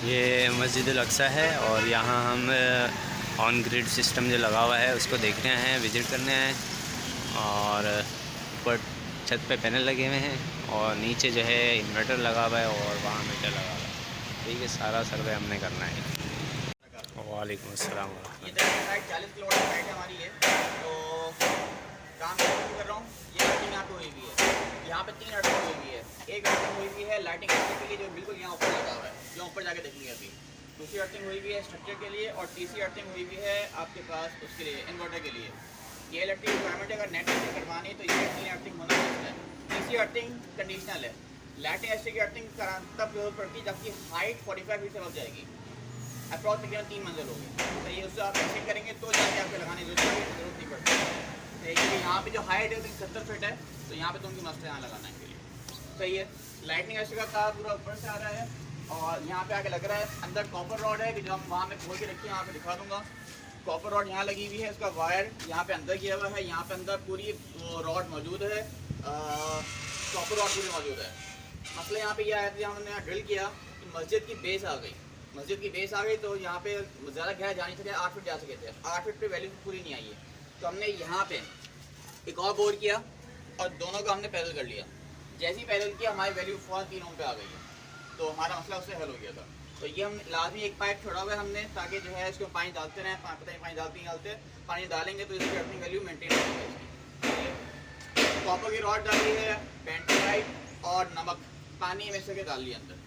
ये मस्जिद अल अक्सा है और यहाँ हम ऑन ग्रिड सिस्टम जो लगा हुआ है उसको देखने आए हैं, विज़िट करने आए हैं। और ऊपर छत पे पैनल लगे हुए हैं और नीचे जो है इन्वर्टर लगा हुआ है और वहाँ मीटर लगा हुआ है। ठीक है, सारा सर्वे हमने करना है। वालेकुम अस्सलाम। ये देखिए साइड 40 किलोवाट की साइड हमारी है। तो काम शुरू कर रहा हूँ। ये अर्थिंग यहाँ पे हुई हुई है। यहाँ पे 3 अर्थिंग हुई हुई है। एक अर्थिंग हुई हुई है लाइटिंग के लिए जो बिल्कुल यहाँ ऊपर लगा हुआ है, जो ऊपर जाके देखेंगे अभी। दूसरी अर्थिंग हुई हुई है स्ट्रक्चर के लिए और तीसरी अर्थिंग हुई हुई है आपके पास उसके लिए इन्वर्टर के लिए। ये इलेक्ट्रिक रिक्वायरमेंट अगर नेट से करवानी है तो ये 3 अर्थिंग होना चाहिए। तीसरी अर्थिंग कंडीशनल है। लाइटिंग ऐसे की अर्थिंग तब जरूरत पड़ती है जबकि हाइट 45 फीट से बढ़ जाएगी। अप्रॉक्स तकरीबन 3 मंजिल होगी। तो ये उससे आप चेक करेंगे तो जाके आपको लगाने की जरूरत नहीं पड़ती। तो यहाँ पे जो हाइट है 70 फीट है, तो यहाँ पे तो उनकी मस्त यहाँ लगाना है के लिए सही है। लाइटनिंग ऐसे का तार पूरा ऊपर से आ रहा है और यहाँ पे आके लग रहा है। अंदर कॉपर रॉड है कि जो हम वहाँ में खोल के रखी है, यहाँ पे दिखा दूँगा। कॉपर रॉड यहाँ लगी हुई है, इसका वायर यहाँ पे अंदर किया हुआ है। यहाँ पे अंदर पूरी रॉड मौजूद है, कॉपर रॉड पूरी मौजूद है। मसला यहाँ पे यह आया था, जब हमने यहाँ ड्रिल किया तो मस्जिद की बेस आ गई। मस्जिद की बेस आ गई तो यहाँ पे ज़्यादा गहरा जा नहीं सके, 8 फीट जा सके थे। 8 फीट पे वैल्यू पूरी नहीं आई है, तो हमने यहाँ पे एक और बोर किया और दोनों को हमने पैदल कर लिया। जैसे ही पैदल किया हमारी वैल्यू फ़ौरन 3 ओम पे आ गई है, तो हमारा मसला उससे हल हो गया था। तो ये हम लाजमी एक पाइप छोड़ा हुआ है हमने, ताकि जो है इसको पानी डालते रहें। पता नहीं पानी डालते पानी डालेंगे तो इसकी अपनी वैल्यू मेनटेन होगी। कॉपर की रॉड डाली है, पेंटाइट और नमक पानी में से डाल लिया अंदर,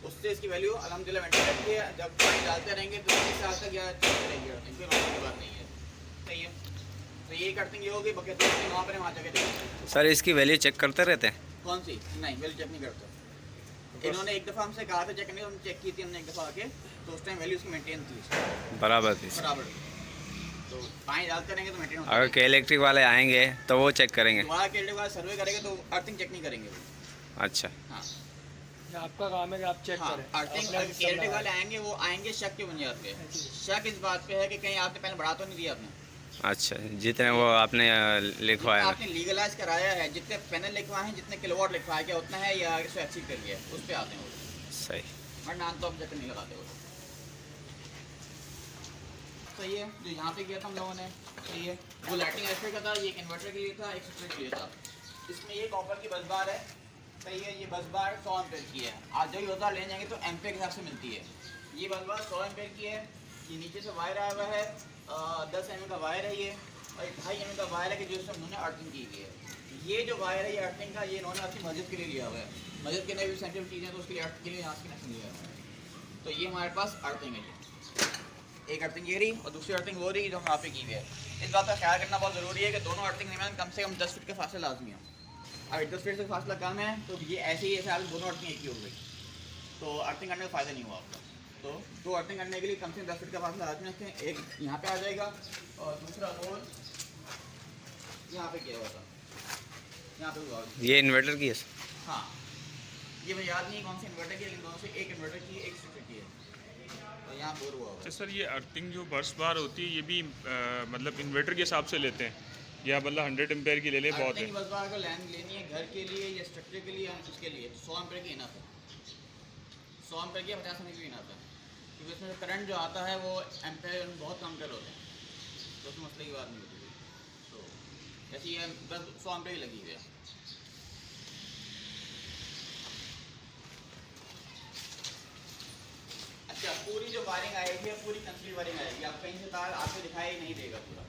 उससे इसकी वैल्यू अल्हम्दुलिल्लाह मेंटेन रहती है। जब पानी डालते रहेंगे तो 20 साल तक या चलती रहेगी अर्थिंग, कोई मसले की बात नहीं है। सही है। तो ये अर्थिंग ये होगी, बाकी दूसरी वहाँ पर वहाँ जगह देखेंगे। सर इसकी वैल्यू चेक करते रहते हैं? कौन सी? नहीं, वैल्यू चेक नहीं करते। इन्होंने एक दफ़ा हमसे कहा था चेक करने, हमने चेक की थी हमने एक दफ़ा आके, तो उस टाइम वैल्यू उसकी मेंटेन थी बराबर थी। बराबर। तो पानी डालते रहेंगे तो मेंटेन होता अगर के इलेक्ट्रिक वाले आएंगे तो वो चेक करेंगे? दोबारा के इलेक्ट्रिक वाला सर्वे करेंगे तो अर्थिंग चेक नहीं करेंगे वो। अच्छा, हाँ, आपका काम है कि आप चेक करें। अर्थिंग इलेक्ट्रिक वाले आएंगे, वो आएंगे शक की बुनियाद पे। शक इस बात पे है कि कहीं आपने पहले बढ़ा तो नहीं दिया आपने। अच्छा, जितने वो आपने लिखवाया आपने लीगलाइज कराया है, जितने पैनल लिखवाए हैं, जितने किलोवाट लिखवाया गया उतना है या इससे अच्छी कर लिया है, उस पर आते हैं वो। सही। वरना नाम तो आप जब नहीं लगाते हो। तो ये जो यहाँ पे किया था हम लोगों ने, तो ये वो लाइटिंग एस्पेक्ट का था, ये एक इन्वर्टर के लिए था, एक स्विच के लिए था। इसमें ये कॉपर की बस बार है, सही है। ये बस बार 100 एम्पेयर की है। आज जब बस बार लेने जाएंगे तो एम्पेयर के हिसाब से मिलती है। ये बस बार 100 एम्पेयर की है। ये नीचे से वायर आया हुआ है, 10 mm का वायर है ये, और 2.5 mm का वायर है कि जो इसमें उन्होंने अर्थिंग की गई है। ये जो वायर है ये अर्थिंग का, ये इन्होंने अपनी मस्जिद के लिए लिया हुआ है। मस्जिद के अंदर भी सेंसिटिव चीज़ें, तो उसके लिए अर्थिंग के लिए यहाँ से कनेक्शन लिया हुआ है। तो ये हमारे पास अर्थिंग है। ये एक अर्थिंग ये रही और दूसरी अर्थिंग वो रही जो हम यहाँ पे की हुई है। इस बात का ख्याल रखना बहुत ज़रूरी है कि दोनों अर्थिंग में कम से कम 10 फीट के फासले लाजमी हो। अगर 10 फीट से फासला कम है तो ये ऐसे ही ऐसे दोनों अर्थिंग एक ही हो गई, तो अर्थिंग करने का फ़ायदा नहीं हुआ आपका। तो 2 अर्थिंग करने के लिए कम से कम 10 फीट का फासला लाजमी रखें। एक यहाँ पे आ जाएगा और दूसरा होल यहाँ पे किया हुआ था, यहाँ पे हुआ। ये इन्वर्टर की है? हाँ, ये मुझे याद नहीं कौन सी इन्वर्टर की है, लेकिन दोनों से एक इन्वर्टर की एक स्विच की है, तो यहाँ बोर हुआ। अच्छा सर, ये अर्थिंग जो बस बार होती है ये भी मतलब इन्वर्टर के हिसाब से लेते हैं या मतलब 100 एम्पेयर की ले लें बहुत है? बस बार अगर लैंड लेनी है घर के लिए या स्ट्रक्चर के लिए या उसके लिए 100 एम्पेयर की इनफ है। 100 एम्पेयर की 50 एम्पेयर की इनफ है, क्योंकि उसमें करंट जो आता है वो एम्पेयर बहुत कम कर होते हैं, तो उसमें मसले की बात नहीं होती। तो जैसे ये बस 100 एम्पेयर की लगी हुई है। अच्छा, पूरी जो वायरिंग आएगी पूरी कंसीड वायरिंग आएगी, आप कहीं से तार आपको दिखाई नहीं देगा पूरा।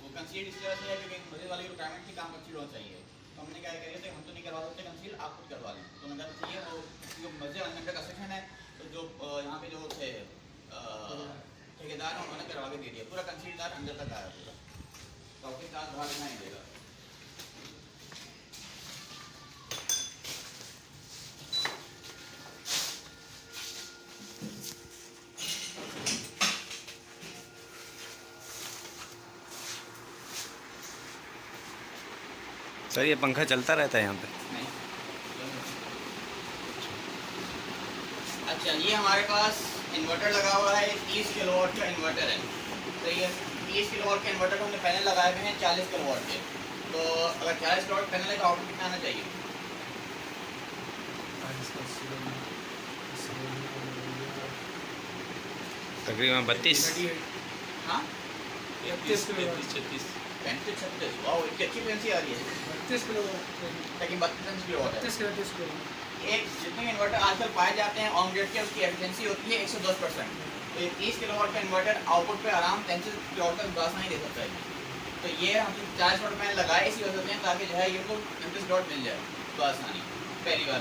वो कंसीड इस तरह से है क्योंकि मस्जिद वाली रिक्वायरमेंट की काम कंसीड होना चाहिए। तो हमने क्या करिए थे, हम तो नहीं करवा सकते कंसीड, आप खुद करवा लें। तो मैंने कहा चाहिए वो जो मस्जिद अंदर का सेक्शन है, तो जो यहाँ पे जो थे ठेकेदार हैं उन्होंने करवा के दे दिया, पूरा कंसीडदार अंदर तक आया पूरा, तो आपके साथ बाहर नहीं देगा। सर ये पंखा चलता रहता है यहाँ पे? नहीं। अच्छा, ये हमारे पास इन्वर्टर लगा हुआ है, 30 किलोवाट का इन्वर्टर है। तो ये 30 किलोवाट के इन्वर्टर को हमने पैनल लगाए हुए हैं 40 किलोवाट के। तो अगर 40 किलोवाट पैनल है तो आउटपुट कितना आना चाहिए? तकरीबन 32। हाँ 32 किलो 35 36 वाह इतनी अच्छी फैंसी आ रही है 32 किलो लेकिन 32 किलो होता है 32 किलो एक जितने इन्वर्टर आजकल पाए जाते हैं ऑन ग्रिड के उसकी एफिशिएंसी होती है 110%। तो ये 30 किलोवाट का इन्वर्टर आउटपुट पे आराम 33 किलोवाट तक बस नहीं दे सकता है। तो ये हम 40 वाट मैंने लगाए इसी वजह से ताकि जो है ये उनको 35 वाट मिल जाए बआसानी। पहली बार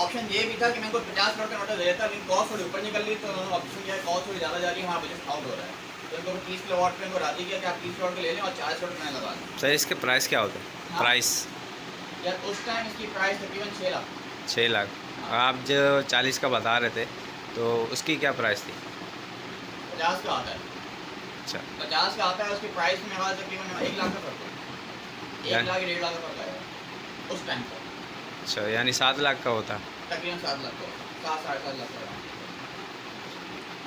ऑप्शन ये भी था कि मैं को 50 वाट का इन्वर्टर दे देता, लेकिन कॉस्ट थोड़ी ऊपर निकल रही तो उन्होंने ऑप्शन किया कॉस्ट थोड़ी ज़्यादा जा रही है, हमारा बजट आउट हो रहा है। तो इनको 30 किलोवाट पे इनको राजी किया कि आप 30 वाट का ले लें और 40 वाट मैंने लगा दें। सर इसके प्राइस क्या होते हैं? हाँ। प्राइस यार उस टाइम इसकी प्राइस तकरीबन 6 लाख 6 लाख। आप जो 40 का बता रहे थे तो उसकी क्या प्राइस थी? 50 का आता है। अच्छा 50 का आता है, उसकी प्राइस में मेरे तकरीबन 1 लाख का फर्क है। 1 लाख 1.5 लाख का फर्क आएगा उस टाइम पर। अच्छा यानी 7 लाख का होता। तकरीबन 7 लाख का 7 साढ़े 7 लाख का।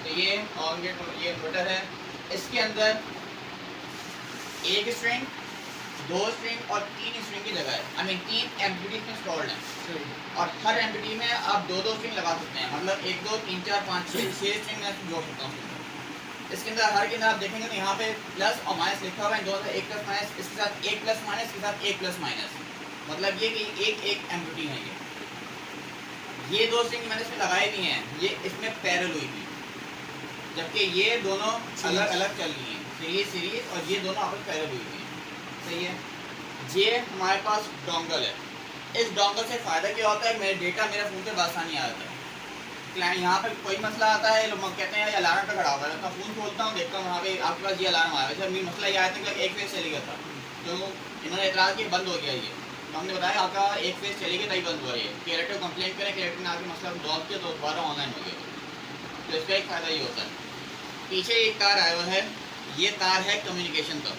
तो ये ऑन गेट ये इन्वर्टर है। इसके अंदर एक स्ट्रिंग 2 स्ट्रिंग और 3 स्ट्रिंग की जगह है। आई मीन 3 एमपीटी में इंस्टॉल्ड है और हर एमपीटी में आप 2-2 स्ट्रिंग लगा सकते हैं। मतलब 1 2 3 4 5 6 स्ट्रिंग मैं जोड़ सकता हूँ। इसके अंदर हर के अंदर आप देखेंगे तो यहाँ पे प्लस और माइनस लिखा हुआ है। दोनों एक प्लस माइनस, इसके साथ एक प्लस माइनस, इसके साथ एक प्लस माइनस। मतलब ये कि एक एमपीटी है। ये 2 स्ट्रिंग मैंने इसमें लगाए नहीं हैं, ये इसमें पैरेलल हुई थी, जबकि ये दोनों अलग अलग चल रही हैं सीरीज और ये दोनों आपस पैरेलल हुई थी। सही है। ये हमारे पास डोंगल है। इस डोंगल से फ़ायदा क्या होता है, मेरे डेटा मेरे फ़ोन पे आसानी आ जाता है। क्लाइंट यहाँ पर कोई मसला आता है, लोग कहते हैं अलार्म पे खड़ा हुआ है, तो फ़ोन खोलता हूँ देखता हूँ वहाँ पे आपके पास ये अलार्म आया है। जब मेरा मसला ये आया था कि एक फेज चली गया था, तो इन्होंने इतराज़ किया बंद हो गया ये। तो हमने बताया आपका एक फेज चली गई तभी बंद हुआ ये। कैरेक्टर कंप्लेंट करें, कैरेक्टर ने आके मसला सॉल्व किया तो दोबारा ऑनलाइन हो गया। तो इसका एक फ़ायदा ये होता है। पीछे एक तार आया हुआ है, ये तार है कम्युनिकेशन का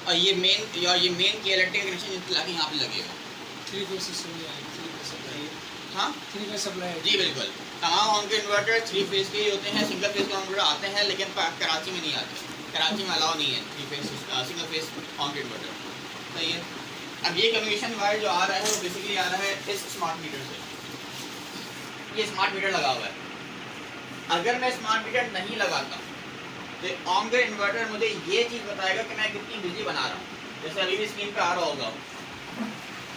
और ये मेन के इलेक्ट्रिक कनेक्शन लाके यहाँ पे लगे हुए। 3 फेज सिस्टम है, 3 फेज सप्लाई है। हाँ 3 फेज सप्लाई है जी बिल्कुल। तमाम होम के इन्वर्टर 3 फेज के ही होते हैं। सिंगल फेज के इन्वर्टर आते हैं लेकिन कराची में नहीं आते। कराची में अलाउ नहीं है 3 फेज सिंगल फेज होम के इन्वर्टर। सही है। अब ये कम्युनिकेशन वायर जो आ रहा है वो बेसिकली आ रहा है इस स्मार्ट मीटर से। ये स्मार्ट मीटर लगा हुआ है। अगर मैं स्मार्ट मीटर नहीं लगाता तो ऑन ग्रिड इन्वर्टर मुझे ये चीज़ बताएगा कि मैं कितनी बिजली बना रहा हूँ। जैसे अभी भी स्क्रीन पे आ रहा होगा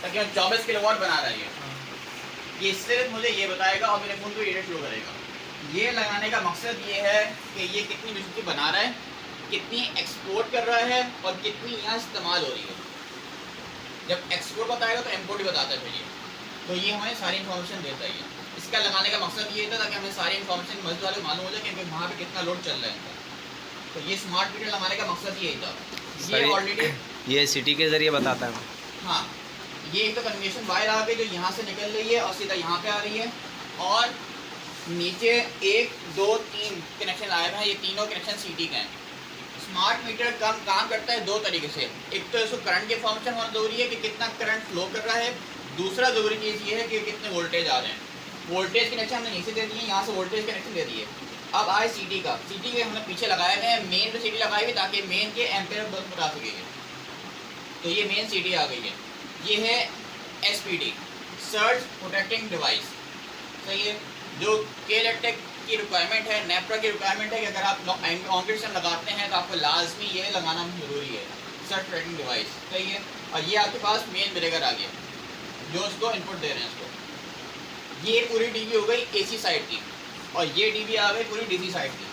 तकरीबन 24 किलोवाट बना रहा है ये सिर्फ मुझे ये बताएगा और मेरे फ़ोन को रीडर शुरू करेगा। ये लगाने का मकसद ये है कि ये कितनी बिजली बना रहा है, कितनी एक्सपोर्ट कर रहा है और कितनी यहाँ इस्तेमाल हो रही है। जब एक्सपोर्ट बताएगा तो इम्पोर्ट भी बताता है फिर ये। तो ये हमें सारी इन्फॉर्मेशन देता है। इसका लगाने का मकसद ये था ताकि हमें सारी इन्फॉर्मेशन मस्जिद वाले मालूम हो जाए कि वहाँ पे कितना लोड चल रहा है इनका। तो ये स्मार्ट मीटर लगाने का मकसद यही था। ये ऑलरेडी ये सिटी के ज़रिए बताता है। हाँ ये एक तो कन्वेंशन वायर आ गई जो यहाँ से निकल रही है और सीधा यहाँ पे आ रही है और नीचे 1 2 3 कनेक्शन आए हुए हैं। ये तीनों कनेक्शन सिटी के हैं। स्मार्ट मीटर काम करता है 2 तरीके से। एक तो इसको करंट की इन्फॉर्मेशन होना ज़रूरी है कि कितना करंट फ्लो कर रहा है। दूसरा ज़रूरी चीज़ ये है कि कितने वोल्टेज आ रहे हैं। वोल्टेज कनेक्शन हमने नीचे दे दिए, यहाँ से वोल्टेज कनेक्शन दे दिए। अब आए सिटी का। सिटी के हमने पीछे लगाए हुए हैं। मेन पे सिटी लगाई हुई ताकि मेन के एम्पेयर बता सकेंगे। तो ये मेन सिटी आ गई है। ये है SPD सर्ज प्रोटेक्टिंग डिवाइस। सही है। जो के इलेक्ट्रिक की रिक्वायरमेंट है, नेपरा की रिक्वायरमेंट है कि अगर आप ऑन ग्रिड सिस्टम लगाते हैं तो आपको लाजमी ये लगाना जरूरी है सर्ज प्रोटेक्टिंग डिवाइस। सही है। और ये आपके पास मेन ब्रेकर आ गया जो उसको इनपुट दे रहे हैं इसको। ये पूरी डीबी हो गई AC साइड की और ये डीबी आ गई पूरी DC साइड की।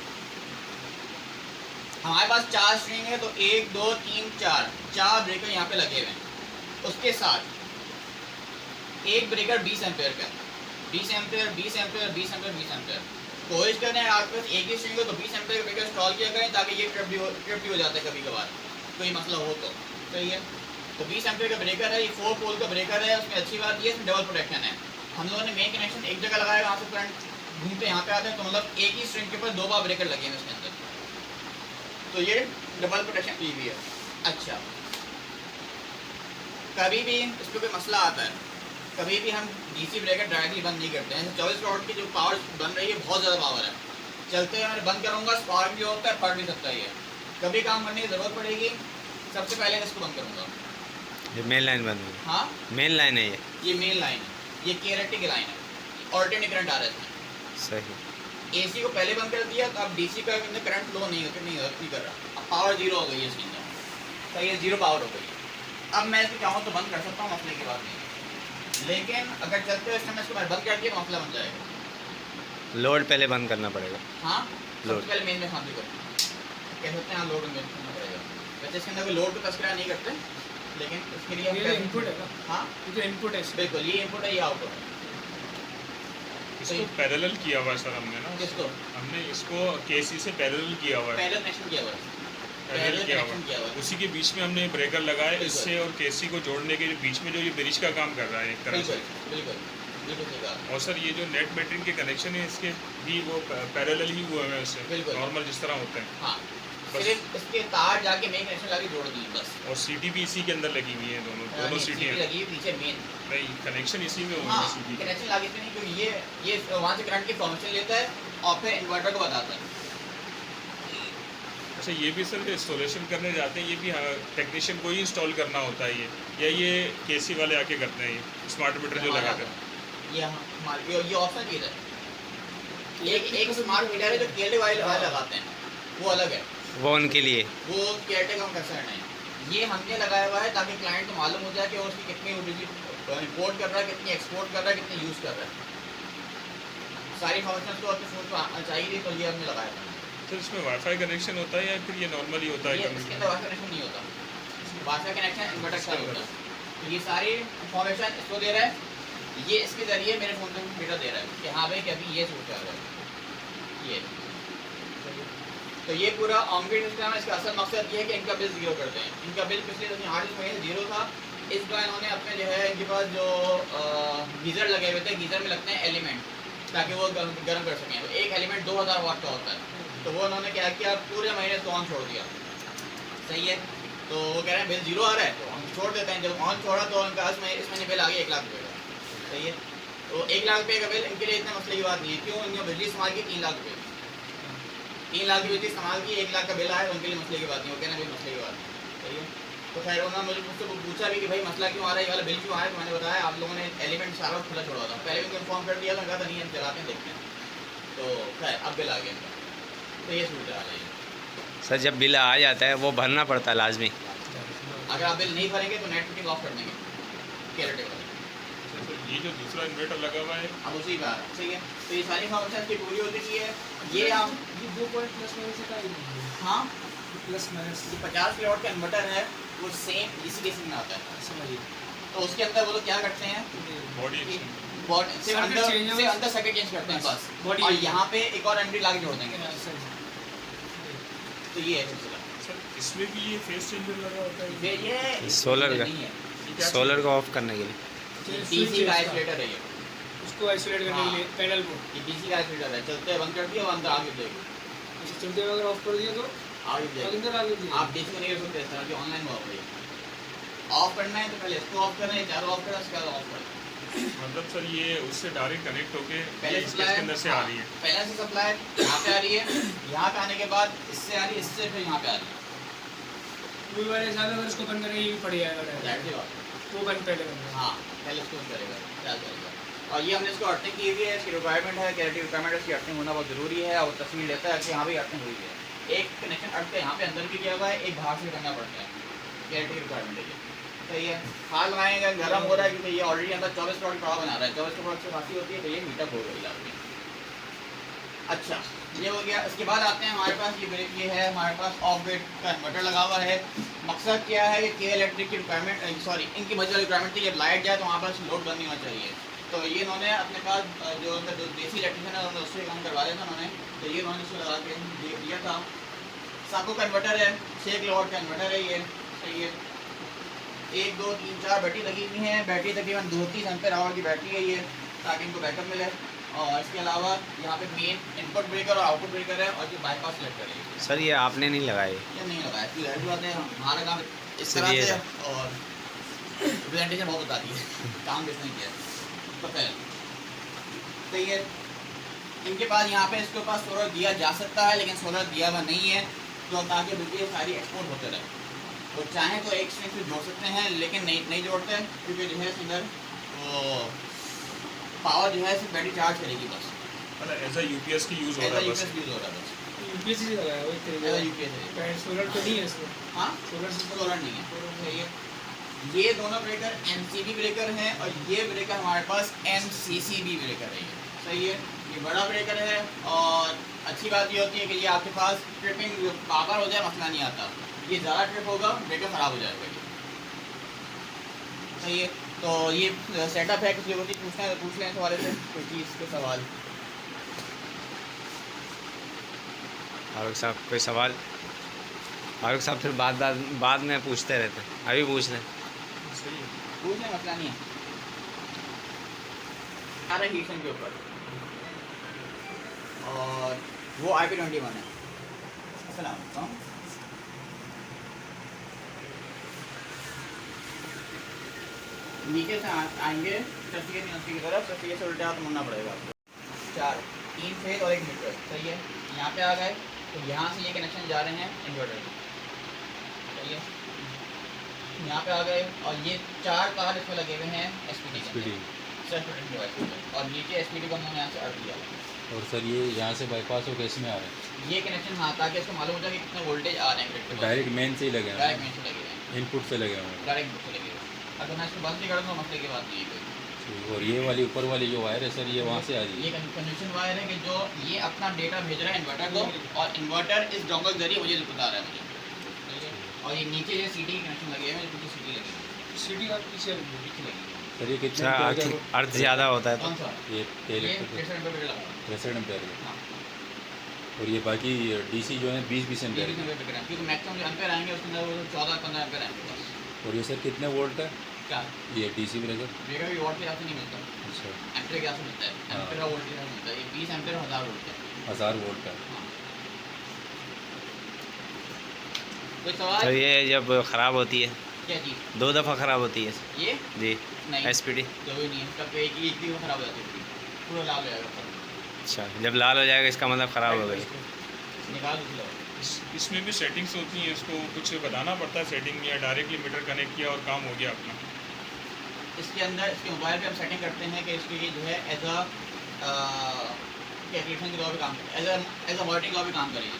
हमारे पास 4 स्ट्रिंग है तो 1 2 3 4 ब्रेकर यहाँ पे लगे हुए हैं। उसके साथ एक ब्रेकर 20 एम्पेयर का, 20 एम्पेयर 20 एम्पेयर 20 एम्पेयर 20 एम्पेयर। कोशिश करें आपके पास एक ही स्ट्रिंग हो तो 20 एम्पेयर का ब्रेकर इंस्टॉल किया करें ताकि ये ट्रिप भी हो जाता है कभी कभार कोई मसला हो तो। सही है। तो 20 एम्पेयर का ब्रेकर है। ये 4 पोल का ब्रेकर है। उसमें अच्छी बात ये डबल प्रोटेक्शन है। हम लोगों ने मेन कनेक्शन एक जगह लगाया, वहाँ से करंट घूमते यहाँ पे आते हैं तो मतलब एक ही स्ट्रिंग के ऊपर 2 बार ब्रेकर लगे हैं इसके अंदर। तो ये डबल प्रोटेक्शन की भी है। अच्छा कभी भी इस पर कोई मसला आता है, कभी भी हम DC ब्रेकर डायरेक्टली बंद नहीं करते हैं। 24 वोल्ट की जो पावर बन रही है बहुत ज़्यादा पावर है। चलते हैं मैं बंद करूँगा स्पार्क भी होता है, फट भी सकता है। कभी काम करने की ज़रूरत पड़ेगी सबसे पहले मैं इसको बंद करूँगा। ये मेन लाइन बंद हुई। हाँ मेन लाइन है ये। ये मेन लाइन है। ये KRT की लाइन है। ऑल्टरनेट करंट आ रहा है इसमें। सही। एसी को पहले बंद कर दिया तो अब डीसी का अंदर करंट फ्लो नहीं कर रहा, अब पावर जीरो हो गई है इसके अंदर, तो ये जीरो पावर हो गई है। अब मैं इसको चाहूँ तो बंद कर सकता हूँ, मसले की बात नहीं, लेकिन अगर चलते हुए इस समय इसको मैं बंद कर दिया तो मसला बन जाएगा। लोड पहले बंद करना पड़ेगा। हाँ, लोड। सबसे पहले मेन में शांति करो, कह सकते हैं लोड में करना पड़ेगा। वैसे इसके अंदर कोई लोड पर तस्करा नहीं करते, लेकिन इसके लिए हम ये कहते हैं- इनपुट है ना, हाँ ये तो इनपुट है इसमें। बिल्कुल, ये इनपुट है, ये आउटपुट है। इसको पैरेलल किया हुआ है सर हमने ना, किसको हमने इसको केसी से पैरेलल किया हुआ है, पहले कनेक्शन किया हुआ है, पैरेलल पहले किया हुआ कनेक्शन किया हुआ है। है। उसी के बीच में हमने ब्रेकर लगाए, बिल्कुल। इससे और केसी को जोड़ने के बीच में जो ये ब्रिज का काम कर रहा है एक तरह से। बिल्कुल बिल्कुल बिल्कुल सही कहा। और सर ये जो नेट मेटरिंग के कनेक्शन है इसके भी वो पैरेलल ही हुए हैं उससे, बिल्कुल। नॉर्मल जिस तरह होते हैं। हाँ, बस। सिर्फ इसके तार जाके मेन कनेक्शन लाके जोड़ दिए बस। और सीटी भी इसी के अंदर लगी हुई है, दोनों नहीं, सीटियाँ। सीटी लगी है पीछे मेन। नहीं, कनेक्शन इसी में हाँ, होगी सीटी। कनेक्शन लागे इसमें नहीं, क्योंकि ये वहाँ से करंट की फॉर्मेशन लेता है और फिर इन्वर्टर को बताता है। अच्छा, ये भी सर जो इंस्टॉलेशन करने जाते हैं ये भी टेक्नीशियन को ही इंस्टॉल करना होता है ये, या ये केसी वाले आके करते हैं, ये स्मार्ट मीटर जो लगाते हैं? ये ऑप्शन चीज़ है। एक स्मार्ट मीटर है जो केले वाले लगाते हैं, वो अलग है, वो उनके लिए। वो केयरटेकर का कंसर्न है। ये हमने लगाया हुआ है ताकि क्लाइंट को मालूम हो जाए कि वो उसकी कितनी बिजली इम्पोर्ट कर रहा है, कितनी एक्सपोर्ट कर रहा है, कितनी यूज़ कर रहा है। सारी फंक्शन तो अपने फ़ोन को चाहिए, तो ये हमने लगाया था। सर इसमें वाईफाई कनेक्शन होता है या फिर ये नॉर्मली होता है? ये इसके अंदर वाईफाई कनेक्शन नहीं होता, वाईफाई कनेक्शन इन्वर्टर का होता है। तो ये सारी इंफॉर्मेशन इसको दे रहा है, ये इसके ज़रिए मेरे फ़ोन पे मीटर दे रहा है कि हाँ भाई कि अभी ये सूट कर रहा है ये। तो ये पूरा ऑनग्रिड सिस्टम है। इसका असल मकसद ये है कि इनका बिल ज़ीरो करते हैं। इनका बिल पिछले 8 महीने से ज़ीरो था। इस बार इन्होंने अपने जो है इनके पास जो गीज़र लगे हुए थे, गीज़र में लगते हैं एलिमेंट ताकि वो गर्म कर सकें। तो एक एलिमेंट 2000 वाट का होता है, तो वो उन्होंने क्या किया, पूरे महीने को ऑन छोड़ दिया। सही है, तो वो कह रहे हैं बिल ज़ीरो आ रहा है तो हम छोड़ देते हैं। जब ऑन छोड़ा तो उनका इस महीने बिल आ गया 1 लाख रुपये का। सही है, तो 1 लाख रुपये का बिल इनके लिए इतना मसले की बात नहीं है। क्यों? इनने बिजली इस्तेमाल की 3 लाख रुपये, 3 लाख की बिजली इस्तेमाल की, 1 लाख का बिल आया तो उनके लिए मसले की बात नहीं। वो कहना भाई मसले की बात नहीं। सही है, तो खैर उन्होंने मुझसे पूछा भी कि भाई मसला क्यों आ रहा है, ये वाला बिल क्यों आया, तो मैंने बताया आप लोगों ने एलिमेंट सारा खुला छोड़ा था। पहले भी उनको इन्फॉर्म कर दिया था, कहा था नहीं हम चलाते हैं देखते हैं, तो खैर अब बिल आ गया इनका। तो ये सूरत हाल है। सर जब बिल आ जाता है वो भरना पड़ता है लाजमी। अगर आप बिल नहीं भरेंगे तो नेट फिटिंग ऑफ कर देंगे केयरटेकर। तो ये जो दूसरा इन्वर्टर लगा हुआ है अब उसी का सही है, तो ये सारी फंक्शन की पूरी होती है। ये हम ये 2 पॉइंट प्लस माइनस का ही है। हाँ, प्लस माइनस जो 50 किलोवाट का इन्वर्टर है वो सेम इसी केस में आता है। समझिए। तो उसके अंदर वो लोग क्या करते हैं, बॉडी सिर्फ Circuit अंदर change है से बस। अंदर सर्किट चेंज करते हैं बस, Body और change। यहाँ पे एक और एमडी लाके जोड़ देंगे बस। तो ये है सिलसिला। सर इसमें भी ये फेस चेंजर लगा होता है? ये सोलर का। नहीं है, ये क्या सोलर को ऑफ करने के लिए। डीसी का आइसोलेटर है ये। उसको आइसोलेट करने के लिए पैनल को ये डीसी का आइसोलेटर है, चलते बंद कर दिया वो अंदर आगे देगा, अच्छा चलते हुए अगर ऑफ कर दिया तो आगे देगा। अंदर आगे दिया आप डीसी में नहीं कर सकते, सर कि ऑनलाइन हुआ भाई। ऑफ करना है तो पहले इसको ऑफ करना है, चारों ऑफ करना है, उसके बाद ऑफ करना है। मतलब सर ये उससे डायरेक्ट कनेक्ट होके पहले इसके सप्लाई अंदर से आ रही है? पहले से सप्लाई यहाँ पे आ रही है, यहाँ पे आने के बाद इससे आ रही है, इससे फिर यहाँ पे आ रही है। पूरी वाले हिसाब से अगर इसको बंद करेंगे ये भी पड़ जाएगा direct। जाहिर सी बात है। वो बंद पहले करना हाँ, पहले इसको करेगा, क्या करेगा। और ये हमने इसको अर्थिंग की हुई है, इसकी रिक्वायरमेंट है, कैरेटिव रिक्वायरमेंट है, इसकी अर्थिंग होना बहुत ज़रूरी है। और तस्वीर लेता है कि हाँ भाई अर्थिंग हुई है। एक कनेक्शन अर्थ यहाँ पे अंदर भी किया हुआ है, एक बाहर से करना पड़ता है, कैरेटिव रिक्वायरमेंट है ये। सही है, हाल लगाएंगे, गर्म हो रहा है क्योंकि ये ऑलरेडी अंदर 24 किलोवाट पावर बना रहा है। 24 किलोवाट से बाकी होती है तो ये हीटअप हो गई आपकी। अच्छा, ये हो गया। इसके बाद आते हैं हमारे पास ये है हमारे पास ऑफ ग्रिड का इन्वर्टर लगा हुआ है। मकसद क्या है कि इलेक्ट्रिक की रिक्वायरमेंट, सॉरी इनकी मजे रिक्वायरमेंट थी, जब लाइट जाए तो वहाँ पर लोड बंद नहीं होना चाहिए। तो ये इन्होंने अपने पास जो उनका जो देसी इलेक्ट्रिशियन है उन्होंने उससे काम करवा दिया था उन्होंने। तो ये उन्होंने इसको लगा के दिया था। साको का इन्वर्टर है, 6 किलोवाट का इन्वर्टर है ये। सही है, 1 2 3 4 बैटरी लगी हुई है। बैटरी तकरीबन 2-3 एम्पेयर आवर की बैटरी है ये, ताकि इनको बैकअप मिले। और इसके अलावा यहाँ पे मेन इनपुट ब्रेकर और आउटपुट ब्रेकर है, और ये बाईपास सेलेक्टर है। सर ये आपने नहीं लगाए? ये नहीं लगाया, इसकी जाहिर बात है हमारा काम इस सर तरह ये से, और प्रेजेंटेशन बहुत बताती है काम किसने किया पता है। तो ये इनके पास यहाँ पे इसके पास सोलर दिया जा सकता है, लेकिन सोलर दिया हुआ नहीं है, तो ताकि बिजली सारी एक्सपोर्ट होते रहे। तो चाहें तो एक स्ट्रिंग से जोड़ सकते हैं, लेकिन नहीं जोड़ते, क्योंकि जो है इधर वो पावर जो है सिर्फ बैटरी चार्ज करेगी बस। मतलब एज यूपीएस की यूज़ हो एज रहा है बस। यूपीएस यूज हो रहा है बस, यूपीएससी से लगाया वो एक एज तरीके यूपीएस है। का सोलर तो नहीं है इसमें। हाँ, सोलर सिस्टम सोलर नहीं है, सही है। ये दोनों ब्रेकर एमसीबी ब्रेकर हैं और ये ब्रेकर हमारे पास एमसीसीबी ब्रेकर है, सही है। ये बड़ा ब्रेकर है और अच्छी बात ये होती है कि ये आपके पास ट्रिपिंग पावर हो जाए मसला नहीं आता, ये ज़्यादा ट्रिप होगा ब्रेकर ख़राब हो जाएगा ये, सही है। तो ये सेटअप है, किसी को पूछ लें इस हवाले से कोई चीज़ के सवाल। फारूक साहब कोई सवाल? फारूक साहब फिर बाद में पूछते रहते, अभी पूछ लें। सही है। पूछ लें, मसला नहीं है। सारा हीशन के ऊपर और वो IP21 है। अस्सलाम वालेकुम। नीचे से आएंगे सस्ती की तरफ, सस्ती से उल्टे हाथ मुड़ना पड़ेगा आपको। 3 फेज और 1 मीटर, सही है। यहाँ पे आ गए तो यहाँ से ये कनेक्शन जा रहे हैं इन्वर्टर में, सही है। यहाँ पे आ गए और ये 4 तार इसमें लगे हुए हैं SPD सेल्फ प्रोटेक्टिव डिवाइस, और नीचे SPD का हमने यहाँ से अर्थ दिया। और सर ये यहाँ से बाईपास हो कैसे में आ रहे हैं? ये कनेक्शन, हाँ, ताकि इसको मालूम हो जाए कि कितने वोल्टेज आ रहे हैं ग्रिड पे। डायरेक्ट मेन से ही लगे हैं, डायरेक्ट मेन से लगे हुए हैं, इनपुट से लगे हुए डायरेक्ट इनपुट से लगे हुए हैं। अगर मैं इसको बंद नहीं करूँगा मसले की बात नहीं है कोई। हैं। और ये वाली ऊपर वाली जो वायर है सर, ये वहाँ से आ रही ये है? कन्वेंशन वायर है कि जो ये अपना डेटा भेज रहा है इन्वर्टर को, और इन्वर्टर इस डोंगल के जरिए मुझे बता रहा है मुझे, सही है। और ये नीचे ये CD कनेक्शन लगे हुए हैं, जो CD लगी है, सिटी का पीछे लगी है। पीछे लगी है। सर ये कितने अच्छा, एम्पीयर का है? अर्थ ज़्यादा होता है कौन तो सा? ये ये इलेक्ट्रिक 63 रुपये लगा हुआ है। 63 एम्पीयर का। हाँ, और ये बाकी डीसी जो है 20-20 ये एम्पीयर भी का। 90 रुपये का है, क्योंकि मैक्सिमम जो एम्पेयर आएंगे उसके अंदर वो 14-15 एम्पेयर आएंगे बस। और ये सर कितने वोल्ट का है? क्या ये डीसी ब्रेकर? ब्रेकर भी वोल्ट के हिसाब से नहीं मिलता, अच्छा, एम्पेयर के हिसाब से मिलता है। हाँ। एम्पेयर वोल्ट के हिसाब से मिलता है। ये 20 एम्पेयर 1000 वोल्ट का है। 1000 वोल्ट का। हाँ। कोई सवाल? तो ये जब ख़राब होती है, क्या चीज़? 2 दफ़ा ख़राब होती है ये जी, नहीं, SPD। कोई नहीं है, कब एक ही में खराब हो जाती है, पूरा लाल हो जाएगा, अच्छा, जब लाल हो जाएगा इसका मतलब ख़राब हो गई। निकाल दूसरी लगाओ। इसमें भी सेटिंग्स होती हैं, इसको कुछ बताना पड़ता है सेटिंग, या डायरेक्टली मीटर कनेक्ट किया और काम हो गया अपना? इसके अंदर इसके मोबाइल पे हम सेटिंग करते हैं कि इसको ये जो है एज अ कैलकुलेशन के तौर पे काम करे, एज अ मॉनिटरिंग तौर पे काम करेगी।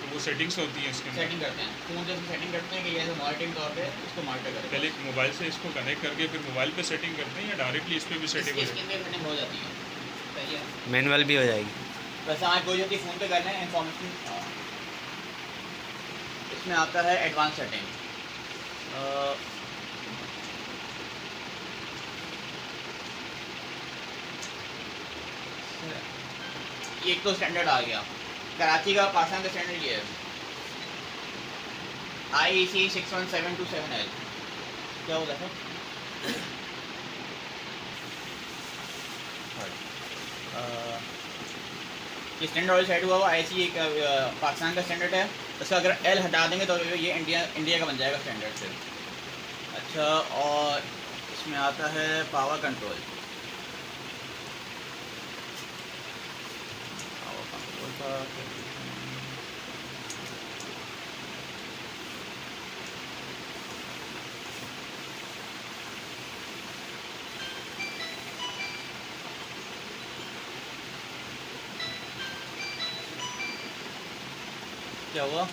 तो वो सेटिंग्स होती हैं इसके अंदर। सेटिंग करते हैं, फ़ोन से सेटिंग करते हैं कि ये एज अ मॉनिटरिंग तौर पे इसको मॉनिटर करें। पहले मोबाइल से इसको कनेक्ट करके फिर मोबाइल पे सेटिंग करते हैं, या डायरेक्टली इस पर भी सेटिंग हो इसके जाती अंदर सेटिंग हो जाती है, सही है। मैनुअल भी हो जाएगी। वैसे आज कोई होती है फ़ोन पे कर लें इंफॉर्मेशन। इसमें आता है एडवांस सेटिंग, एक तो स्टैंडर्ड आ गया कराची का, पाकिस्तान का स्टैंडर्ड ये है IEC 61727L। क्या होगा सर? ये स्टैंडर्ड ऑयल सेट हुआ हुआ IEC पाकिस्तान का स्टैंडर्ड है। इसका अगर L हटा देंगे तो ये इंडिया का बन जाएगा स्टैंडर्ड से। अच्छा, और इसमें आता है पावर कंट्रोल। क्या हुआ?